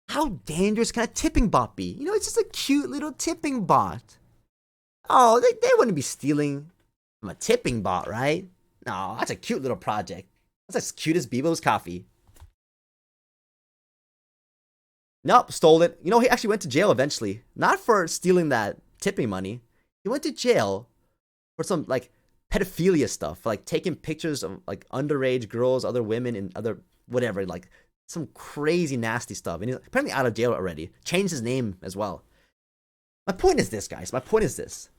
How dangerous can a tipping bot be? It's just a cute little tipping bot. Oh, they wouldn't be stealing I'm a tipping bot, right? No, that's a cute little project. That's as cute as Bebo's coffee. Nope, stole it. You know, he actually went to jail eventually. Not for stealing that tipping money. He went to jail for some, like, pedophilia stuff. Like, taking pictures of, like, underage girls, other women, and other whatever. Like, some crazy nasty stuff. And he's apparently out of jail already. Changed his name as well. My point is this, guys. My point is this.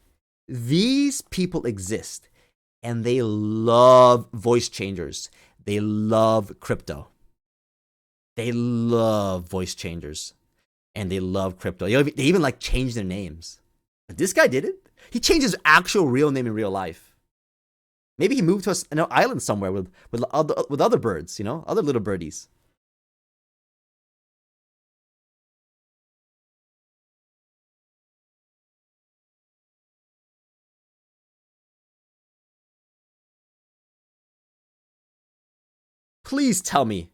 These people exist. And they love voice changers. They love crypto. They love voice changers. And they love crypto. They even like change their names. But this guy did it. He changed his actual real name in real life. Maybe he moved to an island somewhere with other birds, you know, other little birdies. Please tell me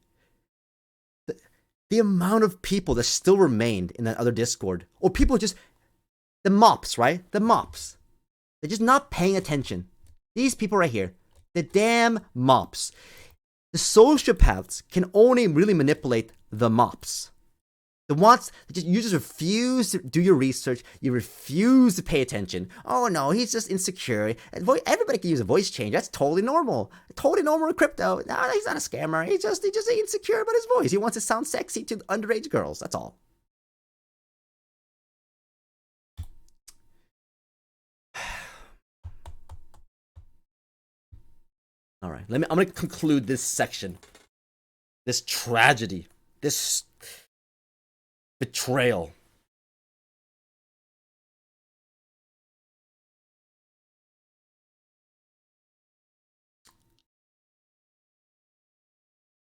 the amount of people that still remained in that other Discord, or people just, the mops, right? The mops. They're just not paying attention. These people right here, the damn mops. The sociopaths can only really manipulate the mops. The ones that you just refuse to do your research, you refuse to pay attention. Oh no, he's just insecure. Everybody can use a voice change. That's totally normal. Totally normal in crypto. No, he's not a scammer. He's just insecure about his voice. He wants to sound sexy to underage girls. That's all. All right, I'm gonna conclude this section. This tragedy. This betrayal.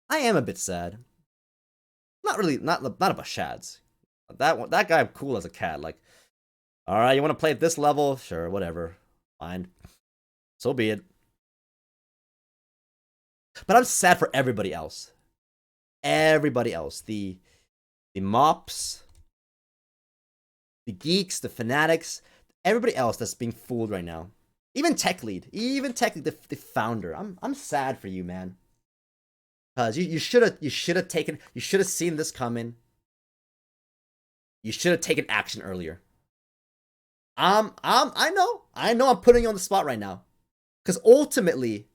I am a bit sad. Not really, not about Shads. That guy, I'm cool as a cat. Like, all right, you want to play at this level? Sure, whatever, fine. So be it. But I'm sad for everybody else. Everybody else. The mops, the geeks, the fanatics, everybody else that's being fooled right now. Even Tech Lead, the founder. I'm sad for you, man. Cause you should have seen this coming. You should have taken action earlier. I know I'm putting you on the spot right now. Cause ultimately,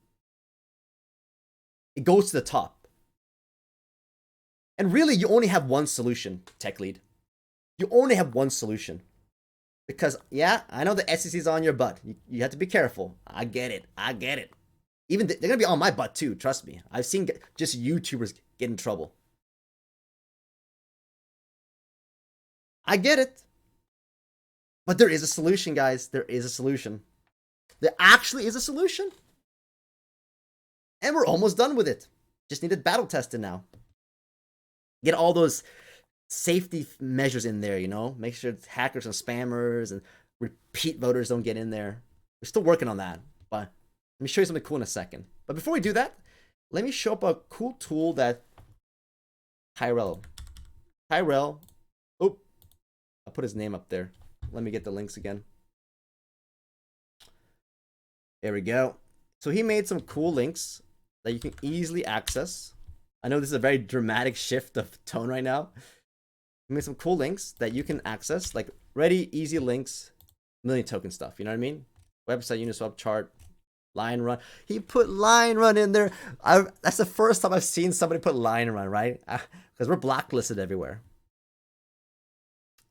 it goes to the top. And really, you only have one solution, Tech Lead. You only have one solution. Because, yeah, I know the SEC's on your butt. You have to be careful. I get it. Even they're going to be on my butt, too. Trust me. I've seen just YouTubers get in trouble. I get it. But there is a solution, guys. There is a solution. There actually is a solution. And we're almost done with it. Just need it battle tested now. Get all those safety measures in there, you know? Make sure hackers and spammers and repeat voters don't get in there. We're still working on that. But let me show you something cool in a second. But before we do that, let me show up a cool tool that Tyrell. Oh, I put his name up there. Let me get the links again. There we go. So he made some cool links that you can easily access. I know this is a very dramatic shift of tone right now. He made some cool links that you can access, like ready, easy links, million token stuff. You know what I mean? Website, Uniswap, chart, Lion Run. He put Lion Run in there. That's the first time I've seen somebody put Lion Run, right? Because we're blacklisted everywhere.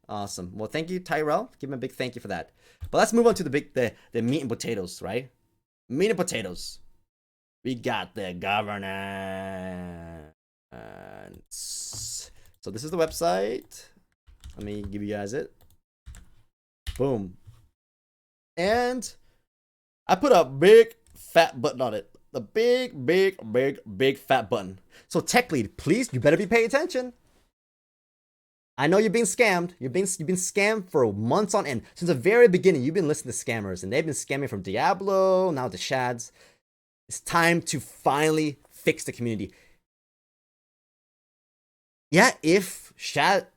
Awesome. Well, thank you, Tyrell. Give him a big thank you for that. But let's move on to the meat and potatoes, right? Meat and potatoes. We got the governance. So this is the website. Let me give you guys it. Boom. And I put a big fat button on it. The big fat button. So Tech Lead, please, you better be paying attention. I know you've been scammed. You've been scammed for months on end. Since the very beginning, you've been listening to scammers, and they've been scamming from Diablo, now to Shads. It's time to finally fix the community. Yeah, if Shad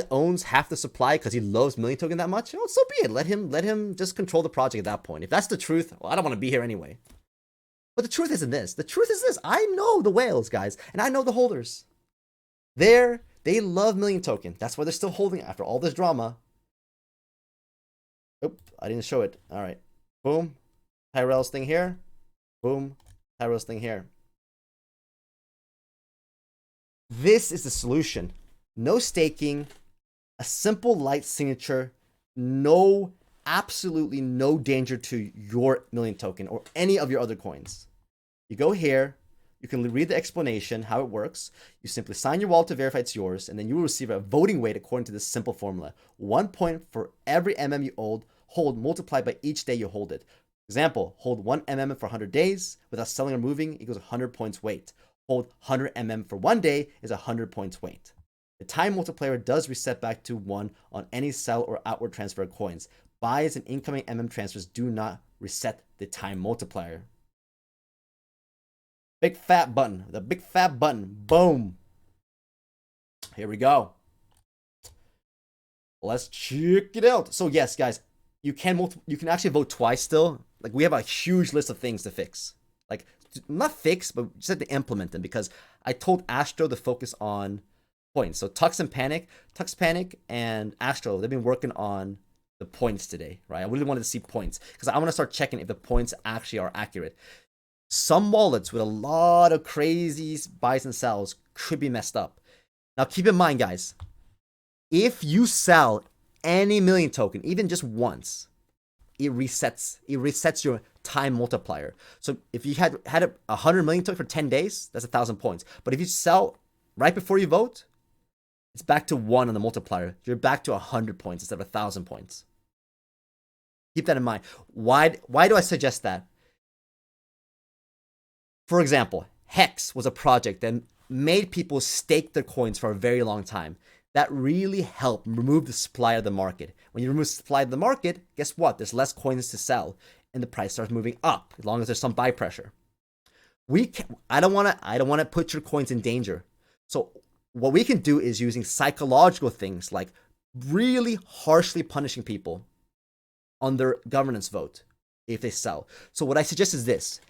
owns half the supply because he loves million token that much, so be it. Let him just control the project at that point. If that's the truth, well, I don't want to be here anyway. But the truth isn't this. The truth is this. I know the whales, guys, and I know the holders. They love million token. That's why they're still holding after all this drama. Oop, I didn't show it. All right. Boom. Tyrell's thing here. Boom. Tyrell's thing here. This is the solution. No staking, a simple light signature, absolutely no danger to your million token or any of your other coins. You go here, you can read the explanation, how it works. You simply sign your wallet to verify it's yours, and then you will receive a voting weight according to this simple formula. 1 point for every MM you hold multiplied by each day you hold it. Example, hold 1 MM for 100 days without selling or moving equals 100 points weight. Hold 100 MM for 1 day is 100 points weight. The time multiplier does reset back to 1 on any sell or outward transfer of coins. Buys and incoming MM transfers do not reset the time multiplier. Big fat button. The big fat button. Boom. Here we go. Let's check it out. So yes, guys, you can actually vote twice still. Like, we have a huge list of things to fix. Like, not fix, but just have to implement them, because I told Astro to focus on points. So Tux Panic and Astro, they've been working on the points today, right? I really wanted to see points because I want to start checking if the points actually are accurate. Some wallets with a lot of crazy buys and sells could be messed up. Now, keep in mind, guys, if you sell any million token, even just once, it resets your time multiplier. So if you had 100 million token for 10 days, that's 1,000 points. But if you sell right before you vote, it's back to 1 on the multiplier. You're back to 100 points instead of 1,000 points. Keep that in mind. Why do I suggest that? For example, Hex was a project that made people stake their coins for a very long time. That really helped remove the supply of the market. When you remove the supply of the market, guess what? There's less coins to sell, and the price starts moving up as long as there's some buy pressure. I don't want to put your coins in danger. So what we can do is using psychological things like really harshly punishing people on their governance vote if they sell. So what I suggest is this.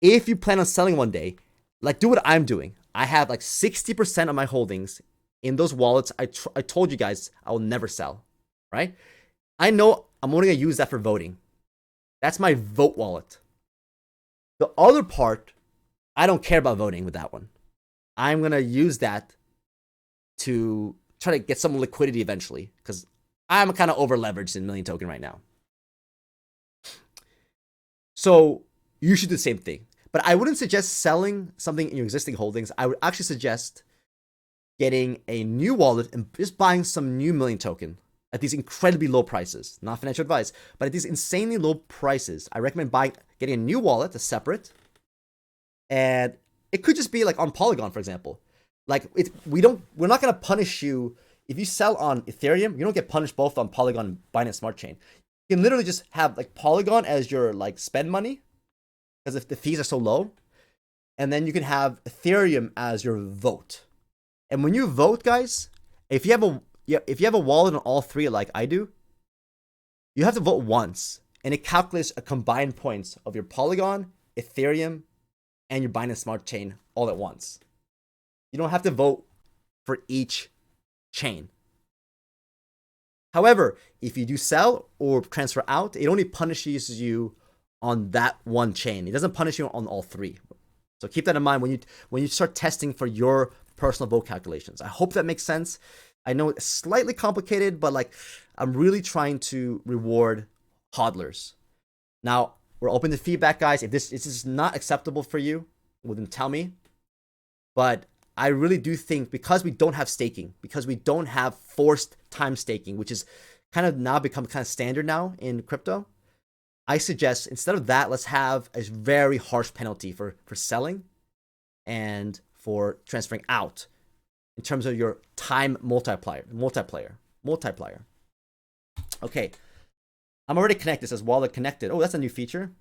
If you plan on selling one day, like, do what I'm doing. I have like 60% of my holdings in those wallets. I told you guys I will never sell, right? I know I'm only going to use that for voting. That's my vote wallet. The other part, I don't care about voting with that one. I'm going to use that to try to get some liquidity eventually, because I'm kind of over leveraged in million token right now. So you should do the same thing. But I wouldn't suggest selling something in your existing holdings. I would actually suggest getting a new wallet and just buying some new million token at these incredibly low prices. Not financial advice, but at these insanely low prices. I recommend getting a new wallet, a separate. And it could just be like on Polygon, for example. Like, we're not gonna punish you if you sell on Ethereum. You don't get punished both on Polygon and Binance Smart Chain. You can literally just have like Polygon as your like spend money, because if the fees are so low, and then you can have Ethereum as your vote. And when you vote, guys, if you have a wallet on all three like I do, you have to vote once, and it calculates a combined points of your Polygon, Ethereum, and your Binance Smart Chain all at once. You don't have to vote for each chain. However, if you do sell or transfer out, it only punishes you on that one chain. It doesn't punish you on all three. So keep that in mind when you start testing for your personal vote calculations. I hope that makes sense. I know it's slightly complicated, but like, I'm really trying to reward hodlers. Now, we're open to feedback, guys. If this is not acceptable for you, well, then tell me. But I really do think, because we don't have staking, because we don't have forced time staking, which is kind of now become kind of standard now in crypto, I suggest instead of that, let's have a very harsh penalty for selling and for transferring out in terms of your time multiplier. Okay. I'm already connected. It says wallet connected. Oh, that's a new feature.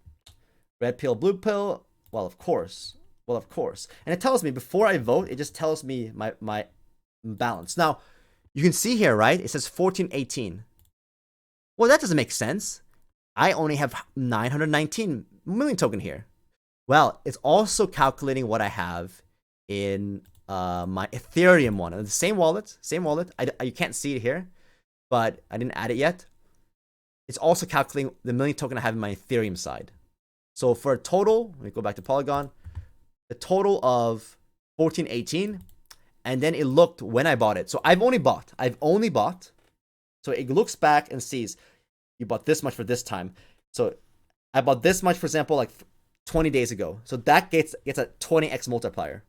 Red pill, blue pill. Well, of course. And it tells me before I vote, it just tells me my balance. Now, you can see here, right? It says 1418. Well, that doesn't make sense. I only have 919 million token here. Well, it's also calculating what I have in my Ethereum one. The same wallet, you can't see it here, but I didn't add it yet. It's also calculating the million token I have in my Ethereum side. So for a total, let me go back to Polygon, the total of 1418, and then it looked when I bought it. So I've only bought. So it looks back and sees you bought this much for this time. So I bought this much, for example, like 20 days ago. So that gets a 20x multiplier.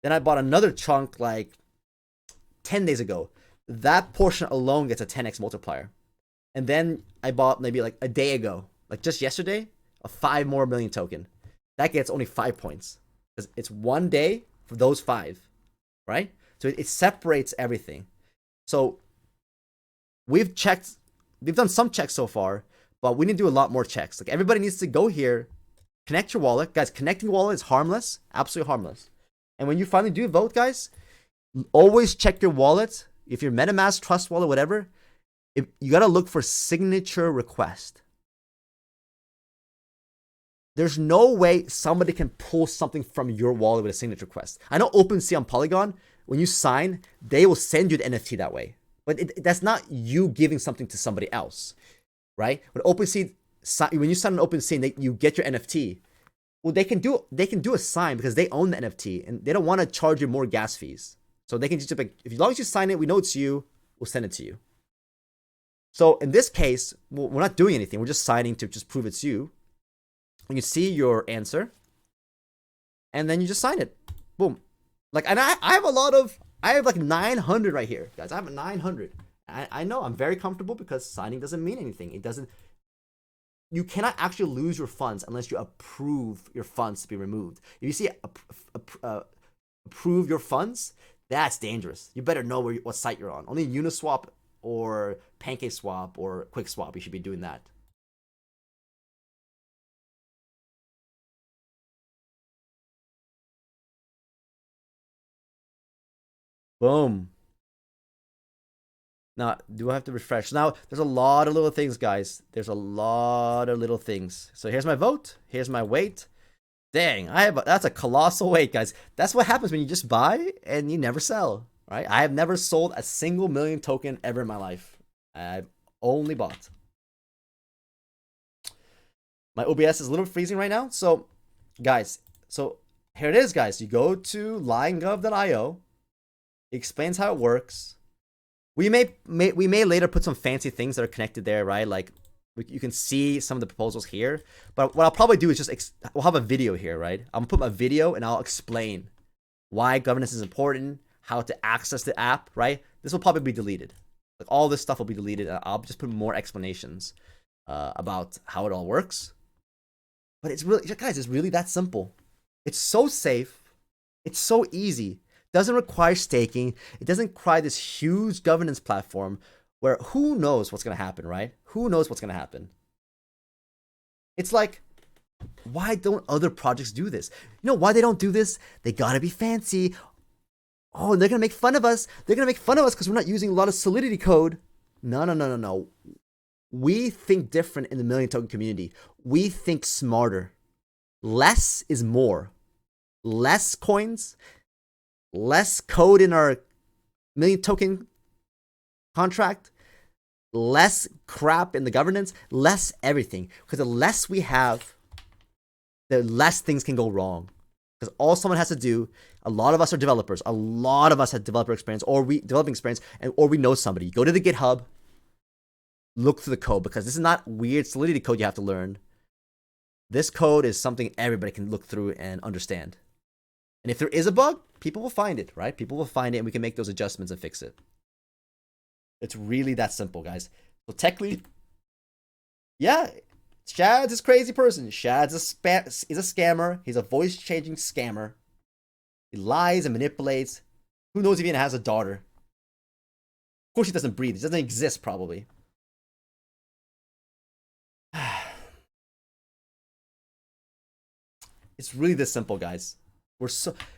Then I bought another chunk like 10 days ago. That portion alone gets a 10x multiplier. And then I bought maybe like a day ago, like just yesterday, a 5 more million token. That gets only 5 points. Because it's 1 day for those 5, right? So it separates everything. So we've done some checks so far, but we need to do a lot more checks. Like everybody needs to go here, connect your wallet. Guys, connecting wallet is harmless, absolutely harmless. And when you finally do vote, guys, always check your wallet. If you're MetaMask, Trust Wallet, whatever, you got to look for signature request. There's no way somebody can pull something from your wallet with a signature request. I know OpenSea on Polygon, when you sign, they will send you the NFT that way. But that's not you giving something to somebody else, right? When OpenSea, when you sign an OpenSea and you get your NFT, well, they can do a sign because they own the NFT and they don't want to charge you more gas fees. So they can just like, as long as you sign it, we know it's you, we'll send it to you. So in this case, we're not doing anything. We're just signing to just prove it's you. You can see your answer, and then you just sign it. Boom. Like, and I have like 900 right here, guys. I have 900. I know I'm very comfortable because signing doesn't mean anything. You cannot actually lose your funds unless you approve your funds to be removed. If you see approve your funds, that's dangerous. You better know what site you're on. Only Uniswap or PancakeSwap or QuickSwap, you should be doing that. Boom. Now, do I have to refresh? Now, there's a lot of little things, guys. There's a lot of little things. So here's my vote. Here's my weight. Dang, that's a colossal weight, guys. That's what happens when you just buy and you never sell, right? I have never sold a single million token ever in my life. I've only bought. My OBS is a little freezing right now. So, guys, here it is, guys. You go to liongov.io. It explains how it works. We may later put some fancy things that are connected there, right? Like you can see some of the proposals here. But what I'll probably do is we'll have a video here, right? I'm gonna put my video and I'll explain why governance is important, how to access the app, right? This will probably be deleted. Like all this stuff will be deleted. And I'll just put more explanations about how it all works. But it's really, guys, it's really that simple. It's so safe. It's so easy. Doesn't require staking. It doesn't require this huge governance platform where who knows what's going to happen, right? Who knows what's going to happen? It's like, why don't other projects do this? You know why they don't do this? They got to be fancy. Oh, they're going to make fun of us. They're going to make fun of us because we're not using a lot of Solidity code. No. We think different in the million token community. We think smarter. Less is more. Less coins, less code in our million token contract, less crap in the governance, less everything. Because the less we have, the less things can go wrong. Because all someone has to do, a lot of us are developers, a lot of us have developer experience, or developing experience, or we know somebody. Go to the GitHub, look through the code, because this is not weird Solidity code you have to learn. This code is something everybody can look through and understand. And if there is a bug, people will find it, right? People will find it and we can make those adjustments and fix it. It's really that simple, guys. So technically, yeah, Shad's is a crazy person. Shad's is a scammer. He's a voice-changing scammer. He lies and manipulates. Who knows if he even has a daughter? Of course he doesn't breathe. He doesn't exist, probably. It's really this simple, guys.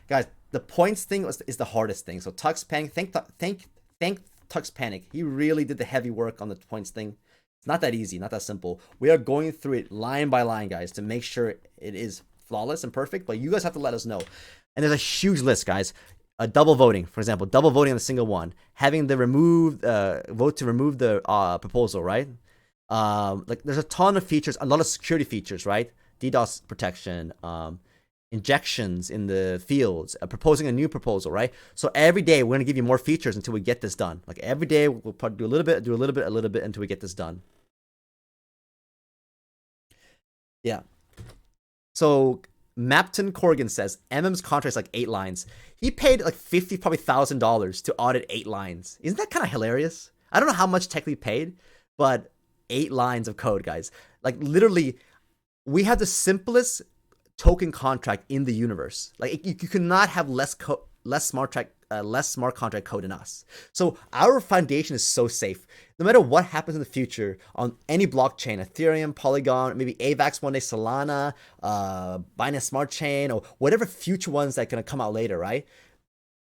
Guys, the points thing is the hardest thing. So Tux Panic, thank Tux Panic. He really did the heavy work on the points thing. It's not that easy, not that simple. We are going through it line by line, guys, to make sure it is flawless and perfect. But you guys have to let us know. And there's a huge list, guys. Double voting, for example, double voting on a single one, having the vote to remove the proposal, right? Like there's a ton of features, a lot of security features, right? DDoS protection, injections in the fields, proposing a new proposal, right? So every day we're gonna give you more features until we get this done. Like every day we'll probably do a little bit until we get this done. Yeah. So Mapton Corrigan says MM's contract is like 8 lines. He paid like probably $1,000 to audit 8 lines. Isn't that kind of hilarious? I don't know how much technically paid, but 8 lines of code, guys. Like literally, we have the simplest token contract in the universe. Like you cannot have less smart contract code than us. So our foundation is so safe. No matter what happens in the future on any blockchain, Ethereum, Polygon, maybe AVAX one day, Solana, Binance Smart Chain, or whatever future ones that are gonna come out later, right?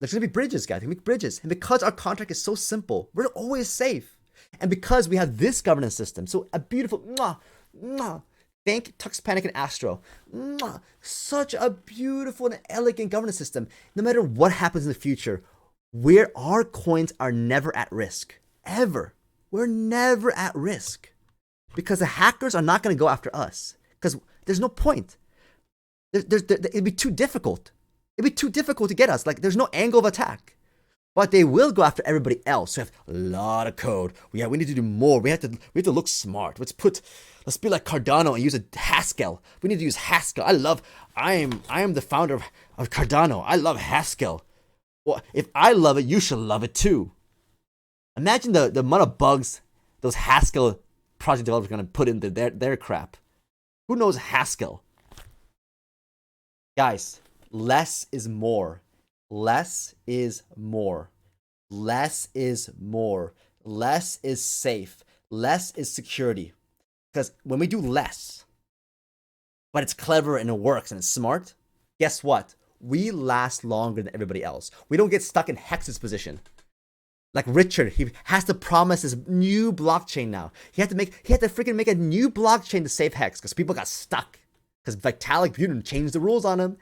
There's gonna be bridges, guys. We make bridges, and because our contract is so simple, we're always safe. And because we have this governance system, so a beautiful thank Tux Panic and Astro. Such a beautiful and elegant governance system. No matter what happens in the future, our coins are never at risk. Ever. We're never at risk. Because the hackers are not going to go after us. Because there's no point. It'd be too difficult. It'd be too difficult to get us. Like, there's no angle of attack. But they will go after everybody else. We have a lot of code. We need to do more. We have to look smart. Let's be like Cardano and use a Haskell. We need to use Haskell. I am the founder of Cardano. I love Haskell. Well, if I love it, you should love it too. Imagine the amount of bugs those Haskell project developers are going to put into their crap. Who knows Haskell? Guys, less is more. Less is more. Less is more. Less is safe. Less is security. Because when we do less, but it's clever and it works and it's smart, guess what? We last longer than everybody else. We don't get stuck in Hex's position. Like Richard, he has to promise his new blockchain now. He had to freaking make a new blockchain to save Hex because people got stuck. Because Vitalik Buterin changed the rules on him.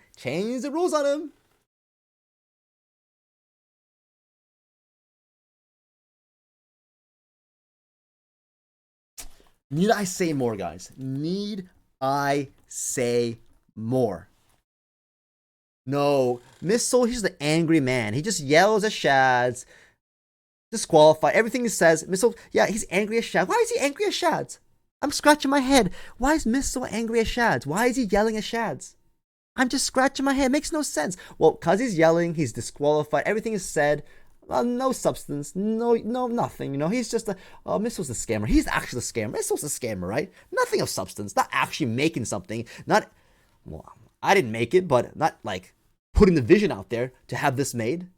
Need I say more, guys? Need I say more? No. Missile, he's the angry man. He just yells at Shads. Disqualified. Everything he says, Missile, yeah, he's angry at Shads. Why is he angry at Shads? I'm scratching my head. Why is Missile angry at Shads? Why is he yelling at Shads? I'm just scratching my head. It makes no sense. Well, because he's yelling, he's disqualified. Everything is said. No substance, no, nothing. He's just Missile's a scammer. He's actually a scammer. Missile's a scammer, right? Nothing of substance. Not actually making something. I didn't make it, but not like putting the vision out there to have this made.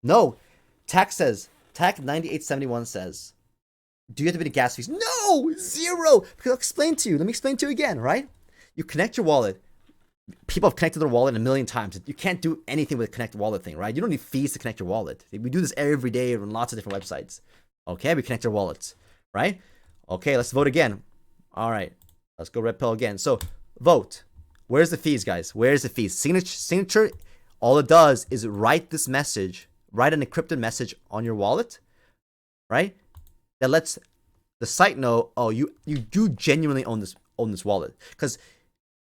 No, TAC 9871 says, do you have to pay the gas fees? No, 0. Because I'll explain to you. Let me explain to you again, right? You connect your wallet. People have connected their wallet a million times. You can't do anything with a connect wallet thing, right? You don't need fees to connect your wallet. We do this every day on lots of different websites. Okay, we connect our wallets, right? Okay, let's vote again. All right, let's go red pill again. So vote. Where's the fees, guys? Where's the fees? Signature, all it does is write this message, write an encrypted message on your wallet, right? That lets the site know, oh, you do genuinely own this wallet.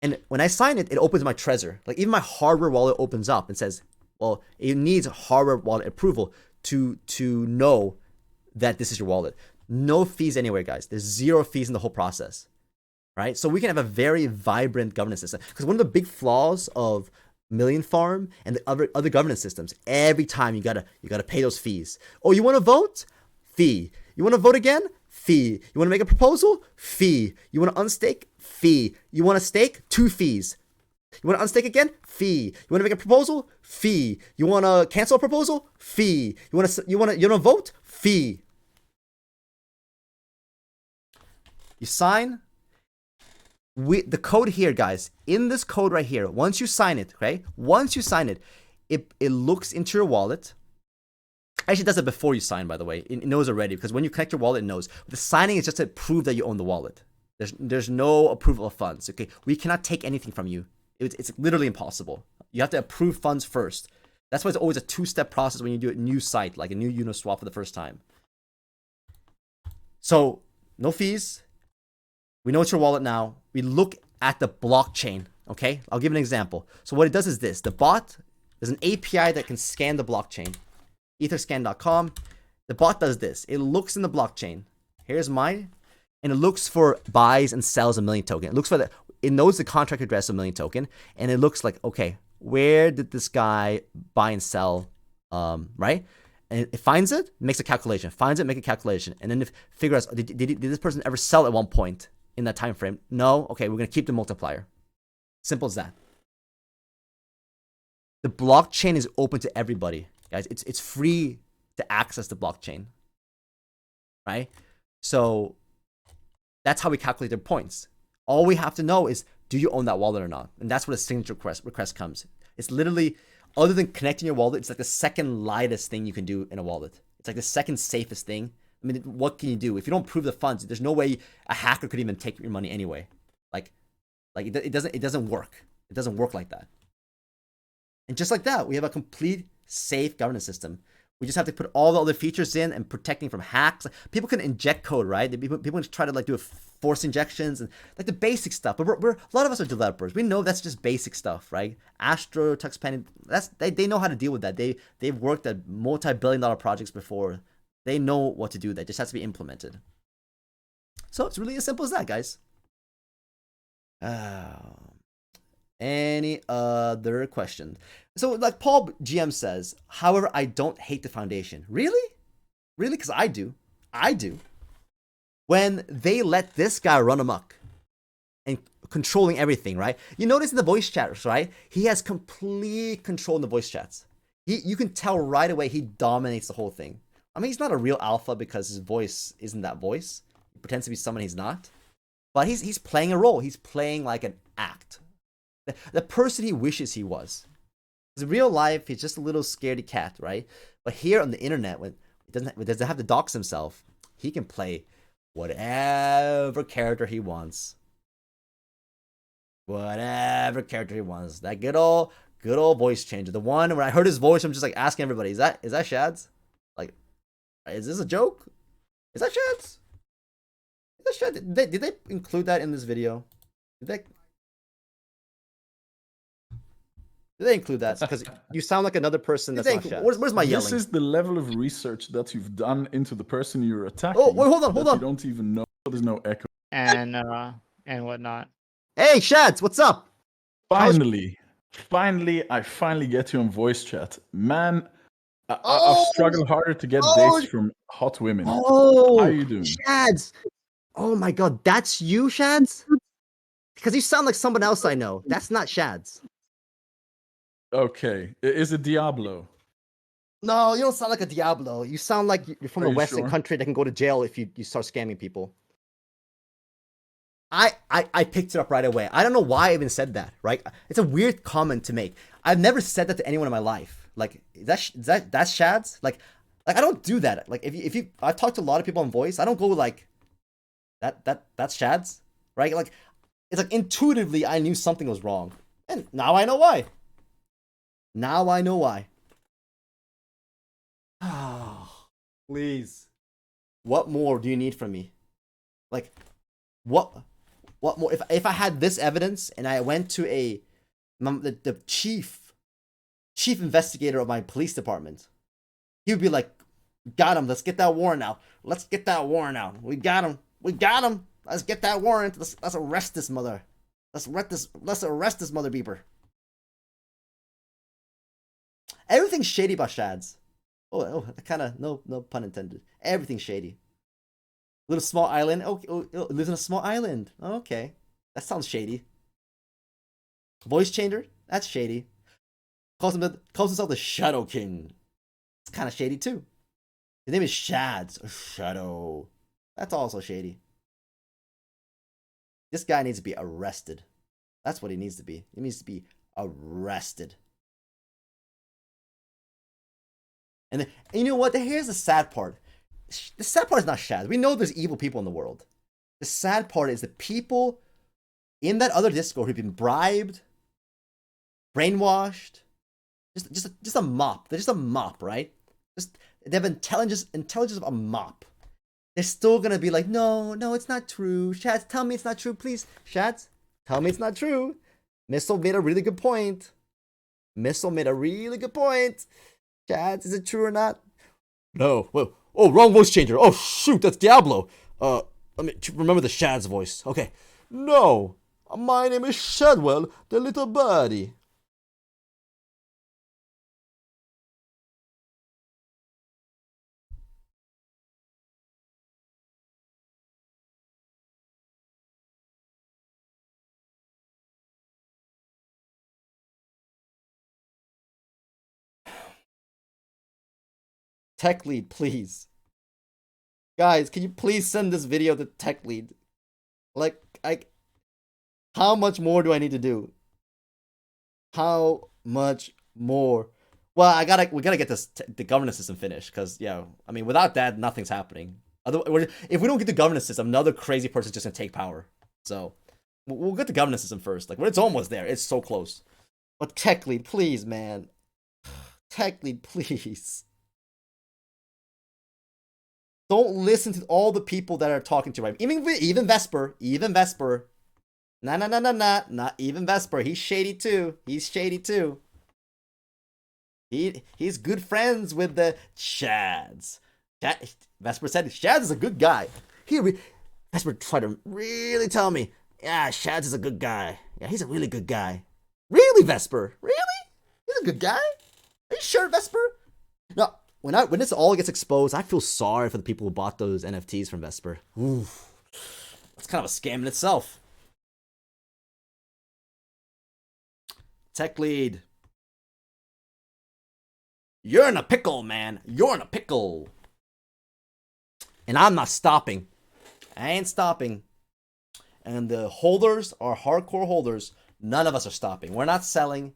And when I sign it, it opens my Trezor. Like even my hardware wallet opens up and says, well, it needs hardware wallet approval to know that this is your wallet. No fees anywhere, guys. There's 0 fees in the whole process, right? So we can have a very vibrant governance system. Because one of the big flaws of Million Farm and the other governance systems, every time you gotta pay those fees. Oh, you want to vote? Fee. You want to vote again? Fee. You want to make a proposal? Fee. You want to unstake? Fee. You want to stake? 2 fees. You want to unstake again? Fee. You want to make a proposal? Fee. You want to cancel a proposal? Fee. You want to vote? Fee. You sign, The code here, guys, in this code right here, once you sign it, okay? Once you sign it, it looks into your wallet. Actually, it does it before you sign, by the way. It knows already, because when you connect your wallet, it knows. But the signing is just to prove that you own the wallet. There's no approval of funds, okay? We cannot take anything from you. It's literally impossible. You have to approve funds first. That's why it's always a two-step process when you do a new site, like a new Uniswap for the first time. So, no fees. We know it's your wallet now. We look at the blockchain, okay? I'll give an example. So what it does is this. The bot, there's an API that can scan the blockchain. Etherscan.com. The bot does this. It looks in the blockchain. Here's mine. And it looks for buys and sells a million token. It looks for it knows the contract address of a million token. And it looks like, okay, where did this guy buy and sell, right? And it finds it, makes a calculation. Finds it, make a calculation. And then it figures out, did this person ever sell at one point in that time frame? No? Okay, we're going to keep the multiplier. Simple as that. The blockchain is open to everybody, guys. It's free to access the blockchain, right? So that's how we calculate their points. All we have to know is, do you own that wallet or not? And that's where the signature request comes. It's literally, other than connecting your wallet, it's like the second lightest thing you can do in a wallet. It's like the second safest thing. I mean, what can you do? If you don't prove the funds, there's no way a hacker could even take your money anyway. Like it doesn't work. It doesn't work like that. And just like that, we have a complete safe governance system. We just have to put all the other features in and protecting from hacks. People can inject code, right? People can try to like do force injections and like the basic stuff. But we're a lot of us are developers. We know that's just basic stuff, right? Astro, TuxPen, they know how to deal with that. They've worked at multi-billion-dollar projects before. They know what to do. That just has to be implemented. So it's really as simple as that, guys. Any other questions? So like Paul GM says, however, I don't hate the foundation. Really? Really? Because I do. When they let this guy run amok and controlling everything, right? You notice in the voice chats, right? He has complete control in the voice chats. You can tell right away he dominates the whole thing. I mean, he's not a real alpha because his voice isn't that voice. He pretends to be someone he's not. But he's playing a role. He's playing like an act. The person he wishes he was. In real life, he's just a little scaredy cat, right? But here on the internet, when he doesn't have to dox himself, he can play whatever character he wants. Whatever character he wants. That good old voice changer. The one when I heard his voice, I'm just like asking everybody, is that Shads? Like, is this a joke? Is that Shads? Is that Shads? Did they include that in this video? Did they include that? Because you sound like another person that's not Shads. Where's my yelling? This is the level of research that you've done into the person you're attacking. Oh, wait, hold on. You don't even know. There's no echo. And whatnot. Hey, Shads, what's up? Finally, I finally get you on voice chat. Man, I've struggled harder to get dates from hot women. Oh, how are you doing? Shads. Oh my god, that's you, Shads? Because you sound like someone else I know. That's not Shads. Okay, is it Diablo? No, you don't sound like a Diablo. You sound like you're from a Western country that can go to jail if you start scamming people. I picked it up right away. I don't know why I even said that, right? It's a weird comment to make. I've never said that to anyone in my life. Like, that's Shads? Like I don't do that. Like, if you I've talked to a lot of people on voice. I don't go like that's Shads, right? Like, it's like intuitively I knew something was wrong, and now I know why. Oh, please. What more do you need from me? Like, what more? If I had this evidence and I went to the chief investigator of my police department, he would be like, "Got him. Let's get that warrant out. We got him. Let's get that warrant. Let's arrest this mother. Let's arrest this mother beeper." Everything's shady about Shads. Oh, kind of, no pun intended. Everything's shady. Little small island. Oh, lives in a small island. Okay, that sounds shady. Voice changer. That's shady. Calls himself the Shadow King. It's kind of shady too. His name is Shads. Shadow. That's also shady. This guy needs to be arrested. That's what he needs to be. He needs to be arrested. And you know what? Here's the sad part. The sad part is not Shad. We know there's evil people in the world. The sad part is the people in that other Discord who've been bribed, brainwashed, just a mop. They're just a mop, right? They have intelligence of a mop. They're still gonna be like, no, it's not true. Shads, tell me it's not true, please. Shads, tell me it's not true. Missile made a really good point. Shads, is it true or not? No. Whoa. Oh, wrong voice changer. Oh, shoot, that's Diablo. Let me remember the Shad's voice. Okay. No, my name is Shadwell, the little birdie. Tech lead, please. Guys, can you please send this video to tech lead? Like, how much more do I need to do? How much more? Well, we gotta get the governance system finished, because I mean, without that, nothing's happening. Otherwise, if we don't get the governance system, another crazy person's just gonna take power. So we'll get the governance system first. Like, when it's almost there, it's so close. But tech lead, please, man. Tech lead, please. Don't listen to all the people that are talking to you, right? Even Vesper. Nah. Not even Vesper. He's shady too. He's good friends with the Shads. Vesper said Shads is a good guy. Vesper tried to really tell me, yeah, Shads is a good guy. Yeah, he's a really good guy. Really, Vesper? Really? He's a good guy? Are you sure, Vesper? No. When this all gets exposed, I feel sorry for the people who bought those NFTs from Vesper. Ooh, that's kind of a scam in itself. Tech lead. You're in a pickle, man. You're in a pickle. And I'm not stopping. I ain't stopping. And the holders are hardcore holders. None of us are stopping. We're not selling.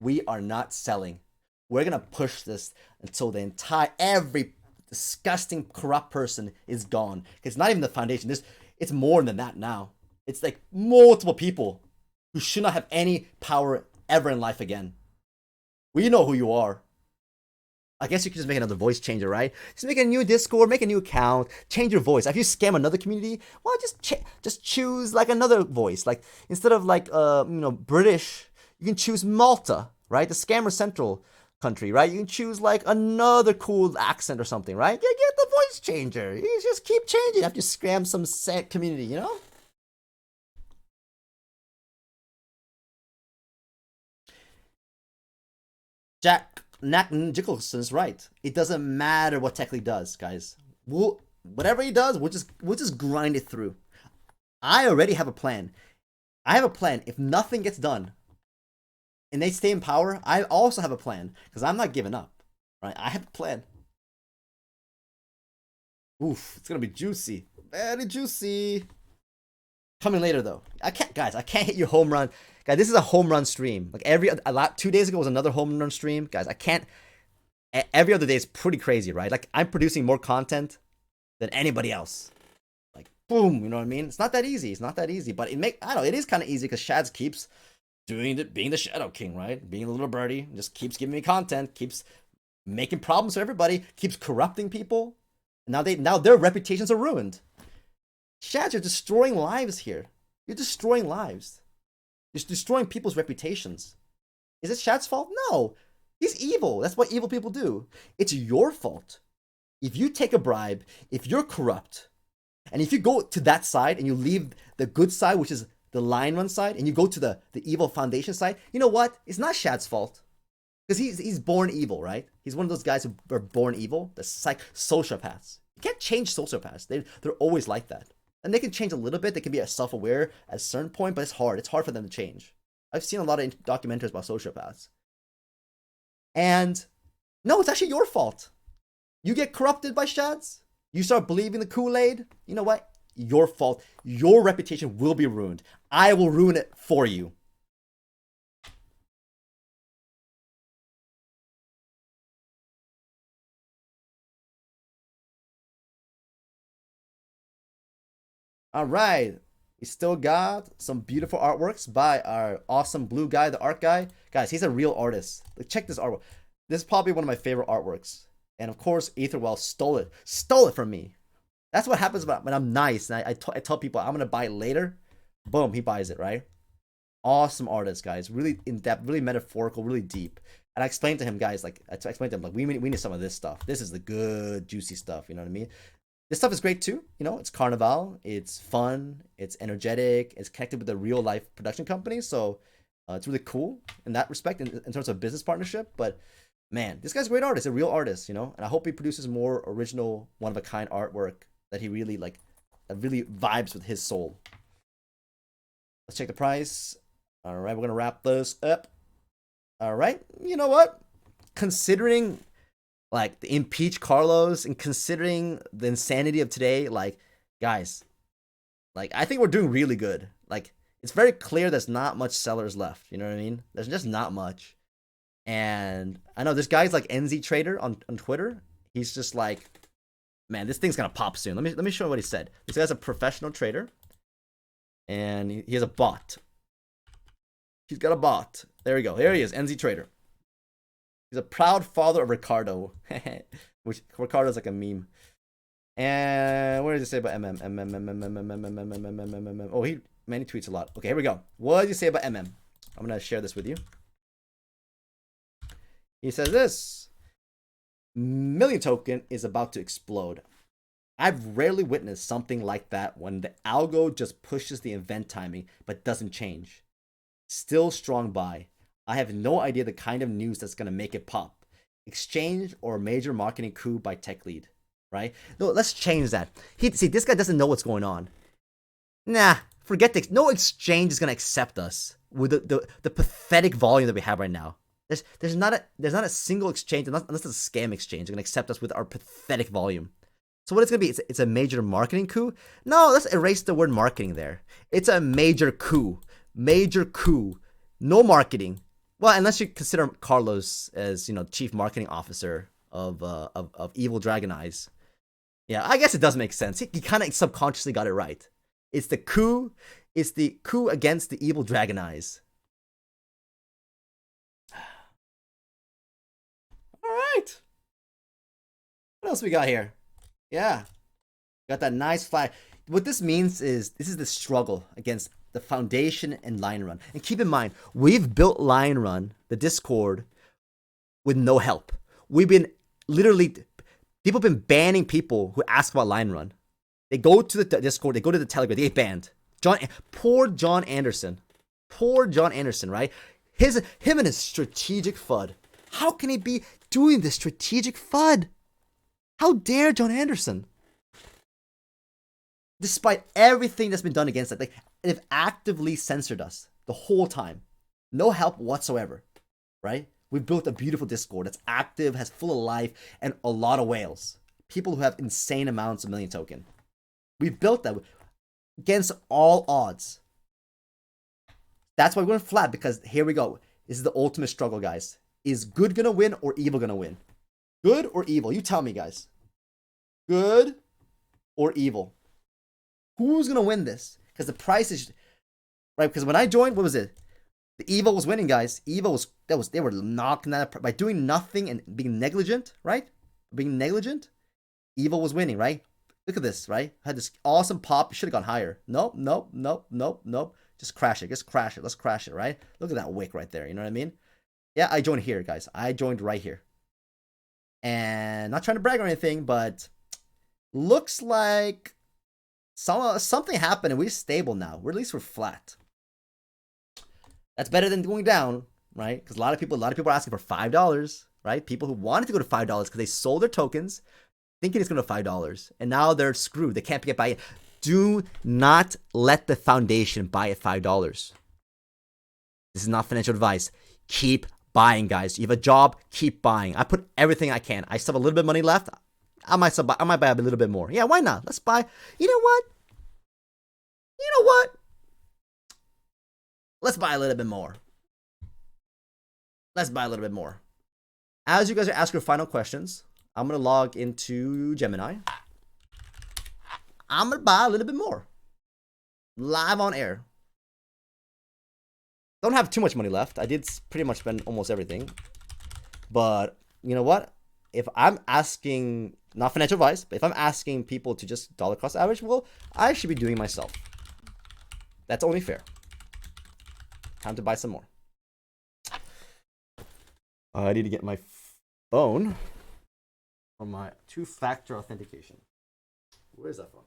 We are not selling. We're gonna push this until every disgusting corrupt person is gone. It's not even the foundation. It's more than that now. It's like multiple people who should not have any power ever in life again. We know who you are. I guess you could just make another voice changer, right? Just make a new Discord, make a new account, change your voice. If you scam another community, well, just choose like another voice. Like instead of like British, you can choose Malta, right? The Scammer Central country, right? You can choose like another cool accent or something, right? Get the voice changer. You just keep changing after you scam some set community, you know? Jack Nicholson's right. It doesn't matter what Techly does, guys. Whatever he does, we'll just grind it through. I already have a plan. If nothing gets done, and they stay in power, I also have a plan, because I'm not giving up, right? I have a plan. Oof, it's gonna be juicy, very juicy. Coming later though. I can't hit your home run, guys. This is a home run stream. Like 2 days ago was another home run stream, guys. I can't. Every other day is pretty crazy, right? Like I'm producing more content than anybody else. Like boom, you know what I mean? It's not that easy. But it is kind of easy because Shads keeps being the Shadow King, right? Being a little birdie, just keeps giving me content, keeps making problems for everybody, keeps corrupting people. Now their reputations are ruined. Shads, you're destroying lives here. You're destroying lives. You're destroying people's reputations. Is it Shad's fault? No. He's evil. That's what evil people do. It's your fault. If you take a bribe, if you're corrupt, and if you go to that side and you leave the good side, which is the Lion Run side, and you go to the evil foundation side, you know what? It's not Shad's fault. Because he's born evil, right? He's one of those guys who are born evil. The sociopaths. You can't change sociopaths. They're always like that. And they can change a little bit. They can be self-aware at a certain point, but it's hard. It's hard for them to change. I've seen a lot of documentaries about sociopaths. And no, it's actually your fault. You get corrupted by Shads. You start believing the Kool-Aid. You know what? your fault. Your reputation will be ruined. I will ruin it for you. All right. We still got some beautiful artworks by our awesome blue guy, the art guy. Guys, he's a real artist. Like, check this artwork. This is probably one of my favorite artworks. And of course, Etherwell stole it. Stole it from me. That's what happens when I'm nice. And I tell people I'm going to buy it later. Boom, he buys it, right? Awesome artist, guys. Really in-depth, really metaphorical, really deep. And I explained to him, guys, like, I explained to him, like, we need some of this stuff. This is the good, juicy stuff, you know what I mean? This stuff is great too. You know, it's Carnival, it's fun, it's energetic, it's connected with a real life production company. So it's really cool in that respect, in terms of business partnership. But man, this guy's a great artist, a real artist, you know. And I hope he produces more original, one of a kind artwork that he really like, that really vibes with his soul. Let's check the price. All right, we're gonna wrap this up. All right, you know what? Considering like the impeach Carlos and considering the insanity of today, like, guys, like, I think we're doing really good. Like, it's very clear there's not much sellers left. You know what I mean? There's just not much. And I know there's guys like NZ Trader on Twitter. He's just like, man, this thing's gonna pop soon. Let me show you what he said. This guy's a professional trader, and he has a bot. He's got a bot. There we go. Here he is, NZ Trader. He's a proud father of Ricardo. Which Ricardo's like a meme. And what does he say about MM? Oh, he tweets a lot. Okay, here we go. What does he say about MM? I'm gonna share this with you. He says this: Million token is about to explode. I've rarely witnessed something like that when the algo just pushes the event timing but doesn't change. Still strong buy. I have no idea the kind of news that's going to make it pop. Exchange or major marketing coup by tech lead, right? No, let's change that. See, this guy doesn't know what's going on. Nah, forget this. No exchange is going to accept us with the pathetic volume that we have right now. There's not a single exchange, unless it's a scam exchange, going to accept us with our pathetic volume. So what it's going to be, it's a major marketing coup? No, let's erase the word marketing there. It's a major coup. Major coup. No marketing. Well, unless you consider Carlos as, you know, chief marketing officer of Evil Dragon Eyes. Yeah, I guess it does make sense. He kind of subconsciously got it right. It's the coup. It's the coup against the Evil Dragon Eyes. All right. What else we got here? Yeah. Got that nice flag. What this means is this is the struggle against the foundation and Lion Run. And keep in mind, we've built Lion Run, the Discord, with no help. We've been literally, people have been banning people who ask about Lion Run. They go to the Discord, they go to the Telegram, they get banned. Poor John Anderson, right? Him and his strategic FUD. How can he be doing this strategic FUD? How dare John Anderson? Despite everything that's been done against it, like, they've actively censored us the whole time. No help whatsoever, right? We've built a beautiful Discord that's active, has full of life, and a lot of whales. People who have insane amounts of million token. We've built that against all odds. That's why we're going flat, because here we go. This is the ultimate struggle, guys. Is good going to win or evil going to win? Good or evil? You tell me, guys. Good or evil? Who's going to win this? Because the price is... Right, because when I joined, what was it? The evil was winning, guys. Evil was... They were knocking that... By doing nothing and being negligent, right? Being negligent, evil was winning, right? Look at this, right? Had this awesome pop. Should have gone higher. Nope. Just crash it. Let's crash it, right? Look at that wick right there. You know what I mean? Yeah, I joined here, guys. I joined right here. And not trying to brag or anything, but looks like something happened and we're stable now. At least we're flat. That's better than going down, right? Because a lot of people are asking for $5, right? People who wanted to go to $5 because they sold their tokens, thinking it's going to $5, and now they're screwed. They can't get buy-in. Do not let the foundation buy at $5. This is not financial advice. Keep buying, guys. You have a job, keep buying. I put everything I can. I still have a little bit of money left. I might buy a little bit more. Yeah, why not? Let's buy. You know what? Let's buy a little bit more. Let's buy a little bit more. As you guys are asking your final questions, I'm going to log into Gemini. I'm going to buy a little bit more. Live on air. Don't have too much money left. I did pretty much spend almost everything. But you know what? If I'm asking, not financial advice, but if I'm asking people to just dollar cost average, well, I should be doing it myself. That's only fair. Time to buy some more. I need to get my phone from my two-factor authentication. Where is that phone?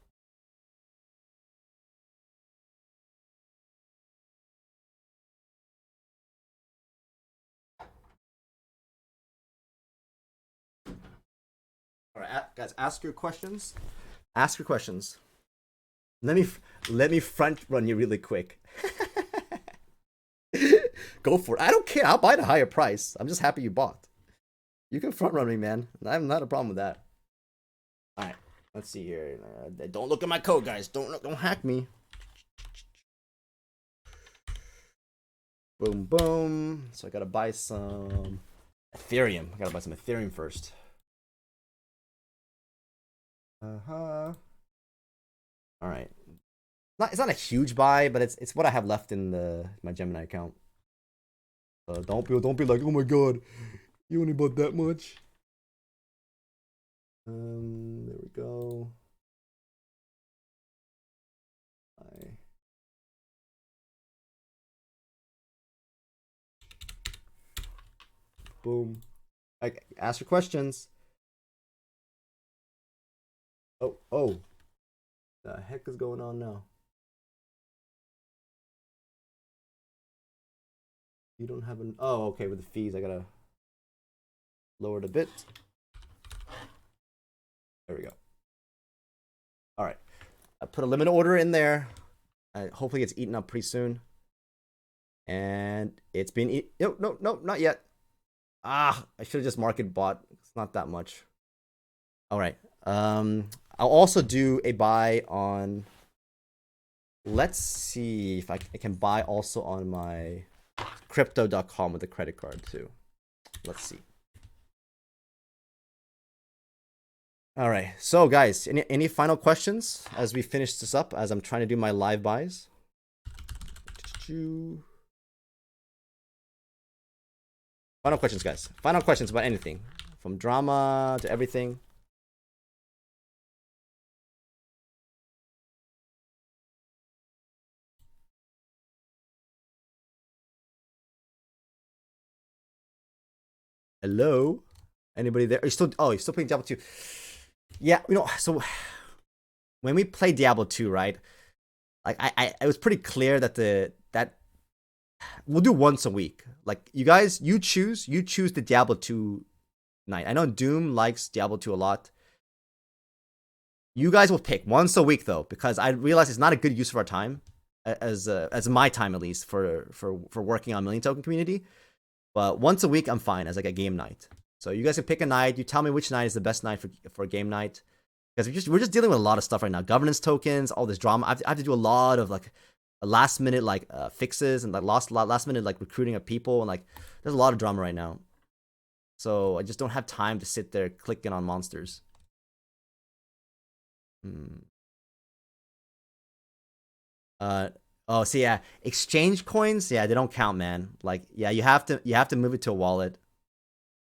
All right, guys, ask your questions. Ask your questions. Let me front run you really quick. Go for it. I don't care. I'll buy the higher price. I'm just happy you bought. You can front run me, man. I have not a problem with that. All right, let's see here. Don't look at my code, guys. Don't hack me. Boom, boom. So I gotta buy some Ethereum. I gotta buy some Ethereum first. All right. It's not a huge buy, but it's what I have left in my Gemini account. Don't be like, oh my god, you only bought that much. There we go. Boom. Ask your questions. Oh. The heck is going on now? You don't have an... Oh, okay, with the fees, I gotta lower it a bit. There we go. All right. I put a limit order in there. Hopefully it's eaten up pretty soon. And it's been eaten... No, not yet. I should have just market bought. It's not that much. All right. I'll also do a buy on... Let's see if I can buy also on my crypto.com with a credit card too. Let's see. All right. So guys, any final questions as we finish this up, as I'm trying to do my live buys? Final questions, guys. Final questions about anything, from drama to everything. Hello? Anybody there? Are you still... Oh, you're still playing Diablo 2. Yeah, so when we play Diablo 2, right? Like it was pretty clear that we'll do once a week. Like you choose the Diablo 2 night. I know Doom likes Diablo 2 a lot. You guys will pick once a week though, because I realize it's not a good use of our time, as my time at least, for working on Million Token community. But once a week, I'm fine as like a game night. So you guys can pick a night. You tell me which night is the best night for a game night. Because we're just dealing with a lot of stuff right now. Governance tokens, all this drama. I have to do a lot of like last minute fixes and like last minute like recruiting of people, and like there's a lot of drama right now. So I just don't have time to sit there clicking on monsters. Oh, so yeah, exchange coins, yeah, they don't count, man. Like, yeah, you have to move it to a wallet.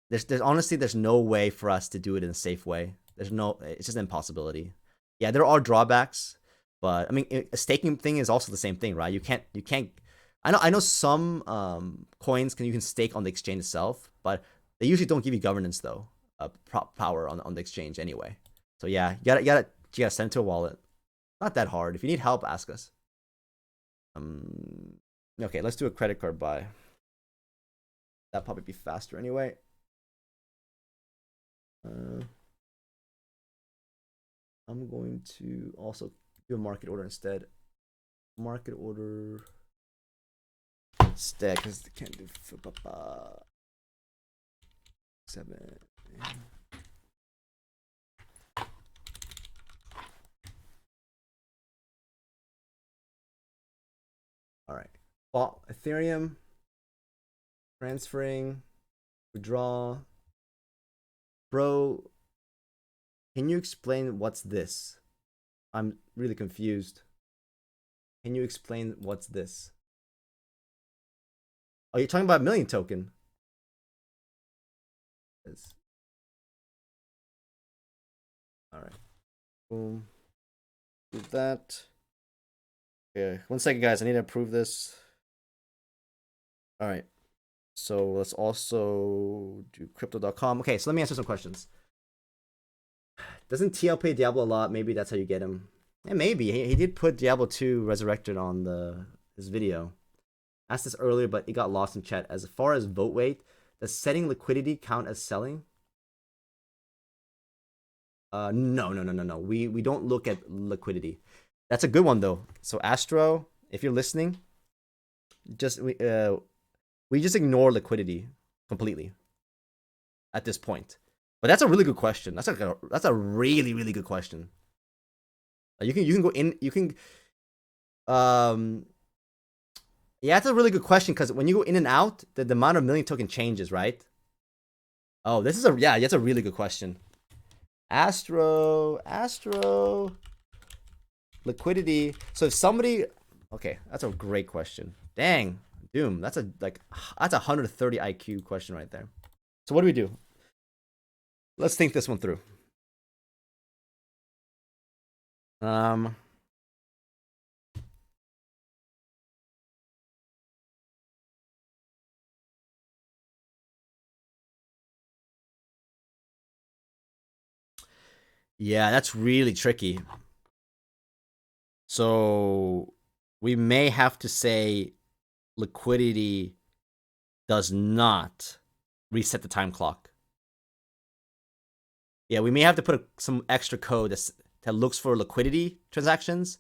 There's honestly no way for us to do it in a safe way. It's just an impossibility. Yeah, there are drawbacks, but I mean, a staking thing is also the same thing, right? You can't. I know some coins you can stake on the exchange itself, but they usually don't give you governance though, power on the exchange anyway. So yeah, you gotta send it to a wallet. Not that hard. If you need help, ask us. Okay, let's do a credit card buy. That'll probably be faster anyway. I'm going to also do a market order instead. Market order instead, because they can't do 7. All right. Well, Ethereum, transferring, withdraw. Bro, can you explain what's this? I'm really confused. Can you explain what's this? Oh, you're talking about million token. All right. Boom. Do that. Okay, 1 second, guys. I need to approve this. All right. So let's also do crypto.com. Okay, so let me answer some questions. Doesn't TL play Diablo a lot? Maybe that's how you get him. Yeah, maybe. He did put Diablo 2 Resurrected on his video. Asked this earlier, but it got lost in chat. As far as vote weight, does setting liquidity count as selling? No. We don't look at liquidity. That's a good one though. So Astro, if you're listening, we just ignore liquidity completely at this point. But that's a really good question. That's a really, really good question. You can go in. You can yeah, that's a really good question because when you go in and out, the amount of million token changes, right? Oh, that's a really good question. Astro liquidity. So if somebody, okay, that's a great question. Dang, Doom, that's a 130 IQ question right there. So what do we do? Let's think this one through. Yeah, that's really tricky. So we may have to say liquidity does not reset the time clock. Yeah, we may have to put some extra code that looks for liquidity transactions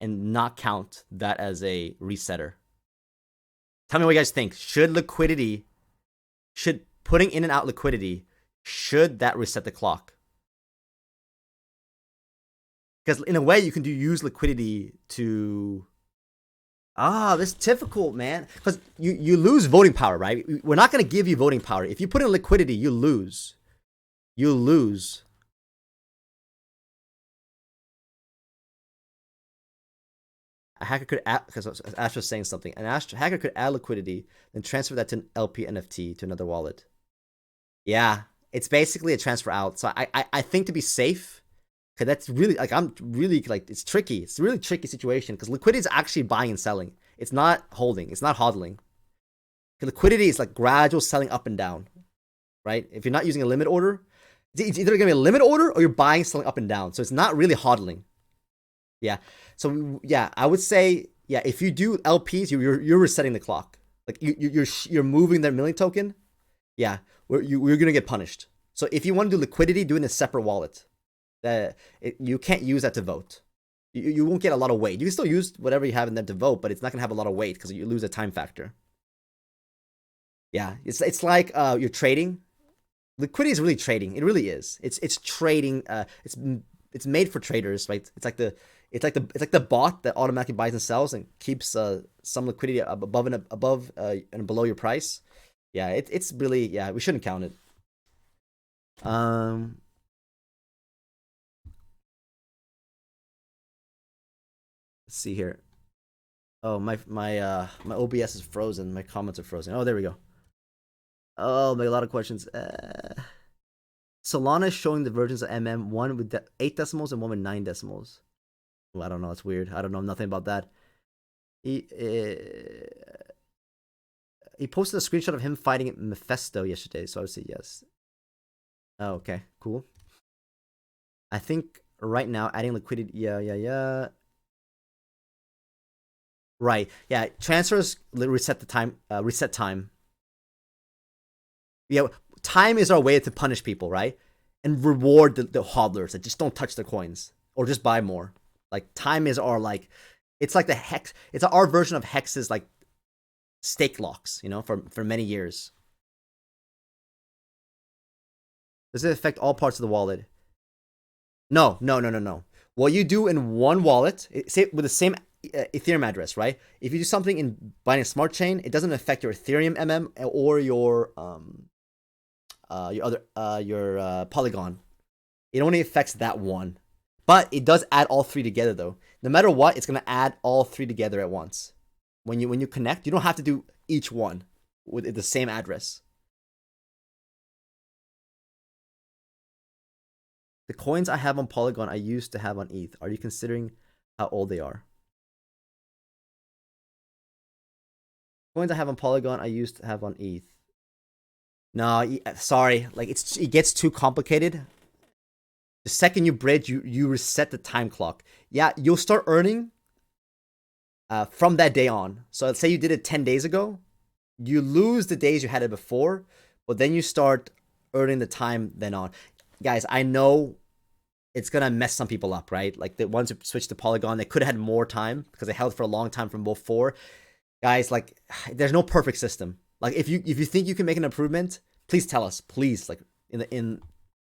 and not count that as a resetter. Tell me what you guys think. Should putting in and out liquidity, should that reset the clock? Because in a way, you can use liquidity to... this is difficult, man. Because you lose voting power, right? We're not going to give you voting power. If you put in liquidity, you lose. You lose. A hacker could add, because Astro's saying something, hacker could add liquidity, then transfer that to an LP NFT to another wallet. Yeah, it's basically a transfer out. So I think to be safe, because that's really, it's tricky. It's a really tricky situation because liquidity is actually buying and selling. It's not holding. It's not hodling. Liquidity is like gradual selling up and down, right? If you're not using a limit order, it's either going to be a limit order or you're buying, selling up and down. So it's not really hodling. Yeah. So yeah, I would say, yeah, if you do LPs, you're resetting the clock. Like you're moving their million token. Yeah, you're gonna get punished. So if you want to do liquidity, do it in a separate wallet. You can't use that to vote. You won't get a lot of weight. You can still use whatever you have in there to vote, but it's not gonna have a lot of weight because you lose a time factor. Yeah, it's like you're trading. Liquidity is really trading. It really is. It's trading. It's made for traders, right? It's like the bot that automatically buys and sells and keeps some liquidity above and below your price. Yeah, it's really, yeah, we shouldn't count it. Let's see here. Oh, my OBS is frozen. My comments are frozen. Oh, there we go. Oh, a lot of questions. Solana is showing the versions of MM, one with 8 decimals and one with 9 decimals. Well, I don't know. It's weird. I don't know nothing about that. He posted a screenshot of him fighting Mephisto yesterday, so I would say yes. Oh, okay. Cool. I think right now adding liquidity... Yeah. Right. Yeah, transfers reset the time. Reset time. Yeah, time is our way to punish people, right? And reward the hodlers that just don't touch their coins or just buy more. Like time is our it's like the hex. It's our version of hex's like stake locks, for many years. Does it affect all parts of the wallet? No. What you do in one wallet, say with the same Ethereum address, right? If you do something in Binance Smart Chain, it doesn't affect your Ethereum or your Polygon. It only affects that one, but it does add all three together though. No matter what, it's gonna add all three together at once. When you connect, you don't have to do each one with the same address. The coins I have on Polygon I used to have on ETH. Are you considering how old they are? Coins I have on Polygon I used to have on ETH. No, sorry. Like it gets too complicated. The second you bridge, you reset the time clock. Yeah, you'll start earning from that day on. So let's say you did it 10 days ago. You lose the days you had it before, but then you start earning the time then on. Guys, I know it's gonna mess some people up, right? Like the ones who switched to Polygon, they could have had more time because they held for a long time from both 4. Guys, like there's no perfect system. Like if you think you can make an improvement, please tell us. Please, like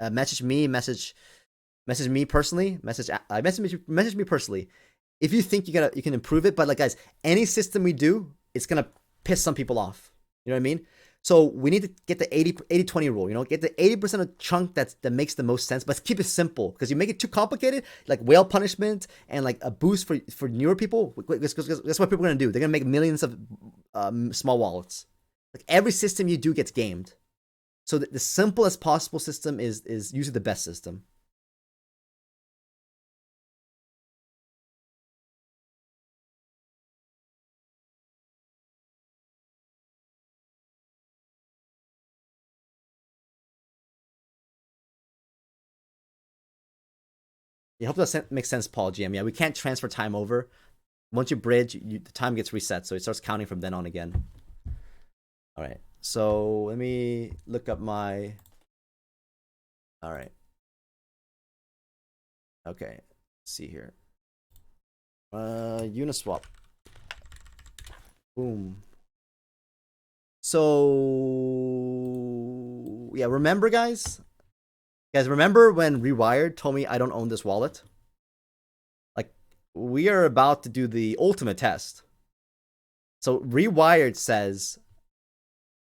message me personally. Message me personally. If you think you can improve it, but like guys, any system we do, it's gonna piss some people off. You know what I mean? So we need to get the 80-20 rule, you know, get the 80% of chunk that makes the most sense, but keep it simple because you make it too complicated, like whale punishment and like a boost for newer people. That's what people are going to do. They're going to make millions of small wallets. Like every system you do gets gamed. So the simplest possible system is usually the best system. I hope that makes sense, Paul GM. Yeah, we can't transfer time over. Once you bridge, the time gets reset, so it starts counting from then on again. All right, so let me look up my... All right. Okay, let's see here. Uniswap. Boom. So, yeah, remember, guys? Guys, remember when Rewired told me I don't own this wallet? Like, we are about to do the ultimate test. So, Rewired says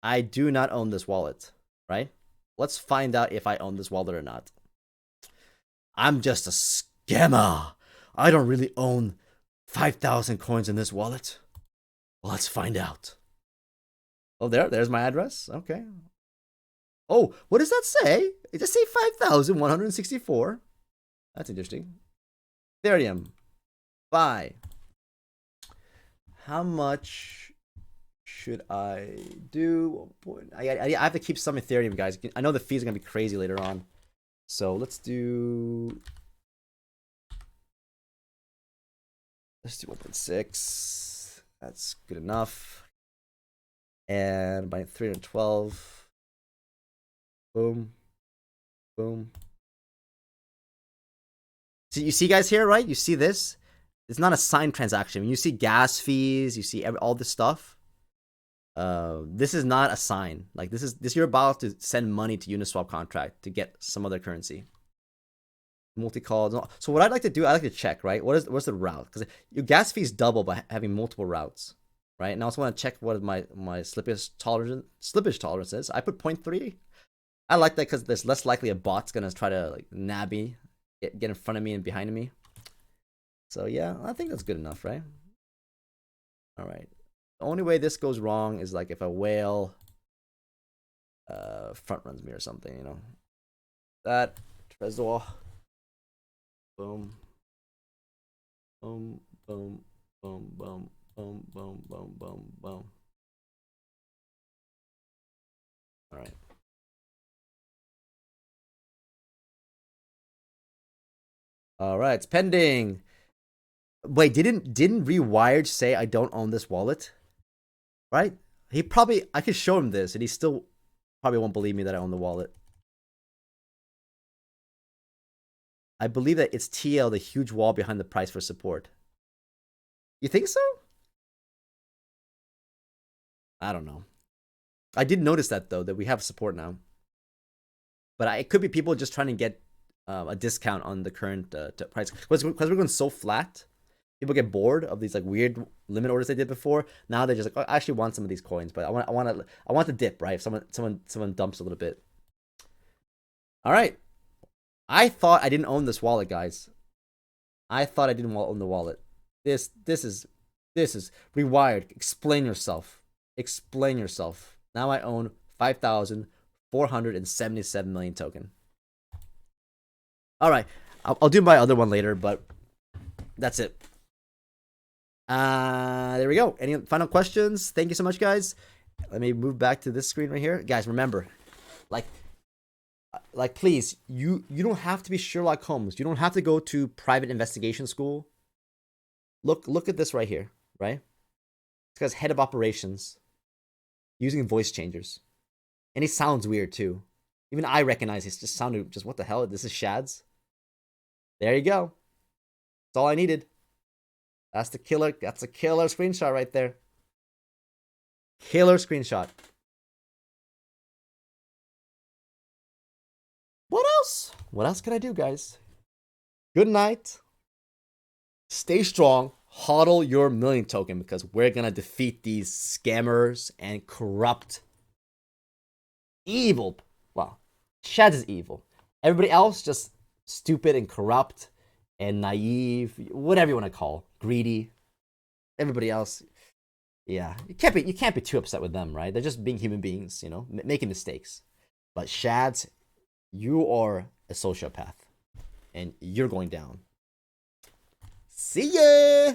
I do not own this wallet, right? Let's find out if I own this wallet or not. I'm just a scammer. I don't really own 5,000 coins in this wallet. Well, let's find out. Oh, there's my address. Okay. Oh, what does that say? It just say 5,164. That's interesting. Ethereum. Buy. How much should I do? I have to keep some Ethereum, guys. I know the fees are going to be crazy later on. So let's do 1.6. That's good enough. And by 312. Boom. Boom. So you see, guys, here, right? You see this? It's not a signed transaction. When you see gas fees, you see all this stuff. This is not a sign. Like this you're about to send money to Uniswap contract to get some other currency. Multi-calls. So what I'd like to do, I like to check, right? What's the route? Because your gas fees double by having multiple routes, right? And I also want to check what my slippage tolerance is. I put 0.3. I like that because there's less likely a bot's gonna try to like nab me, get in front of me and behind me. So yeah, I think that's good enough, right? All right. The only way this goes wrong is like if a whale front runs me or something, you know. That Trezor. Boom. Boom. Boom. Boom. Boom. Boom. Boom. Boom. Boom. Boom. All right. All right, it's pending. Wait, didn't Rewired say I don't own this wallet? Right? I could show him this, and he still probably won't believe me that I own the wallet. I believe that it's TL, the huge wall behind the price for support. You think so? I don't know. I did notice that though, that we have support now. But it could be people just trying to get a discount on the current price because we're going so flat. People get bored of these like weird limit orders they did before. Now they're just like, oh, I actually want some of these coins, but I want the dip, right? If someone dumps a little bit. All right. I thought I didn't own this wallet, guys. I thought I didn't own the wallet. This is rewired. Explain yourself. Explain yourself. Now I own 5,477 million token. All right, I'll do my other one later, but that's it. There we go. Any final questions? Thank you so much, guys. Let me move back to this screen right here, guys. Remember, like please, you don't have to be Sherlock Holmes. You don't have to go to private investigation school. Look at this right here, right? This guy's head of operations using voice changers, and he sounds weird too. Even I recognize he's just sounded just what the hell? This is Shads. There you go. That's all I needed. That's the killer. That's a killer screenshot right there. Killer screenshot. What else? What else can I do, guys? Good night. Stay strong. Hodl your million token because we're gonna defeat these scammers and corrupt, evil. Well, Shads is evil. Everybody else just stupid and corrupt and naive, whatever you want to call, greedy. Everybody else, yeah, you can't be too upset with them, right? They're just being human beings, you know, making mistakes. But Shads, you are a sociopath, and you're going down. See ya.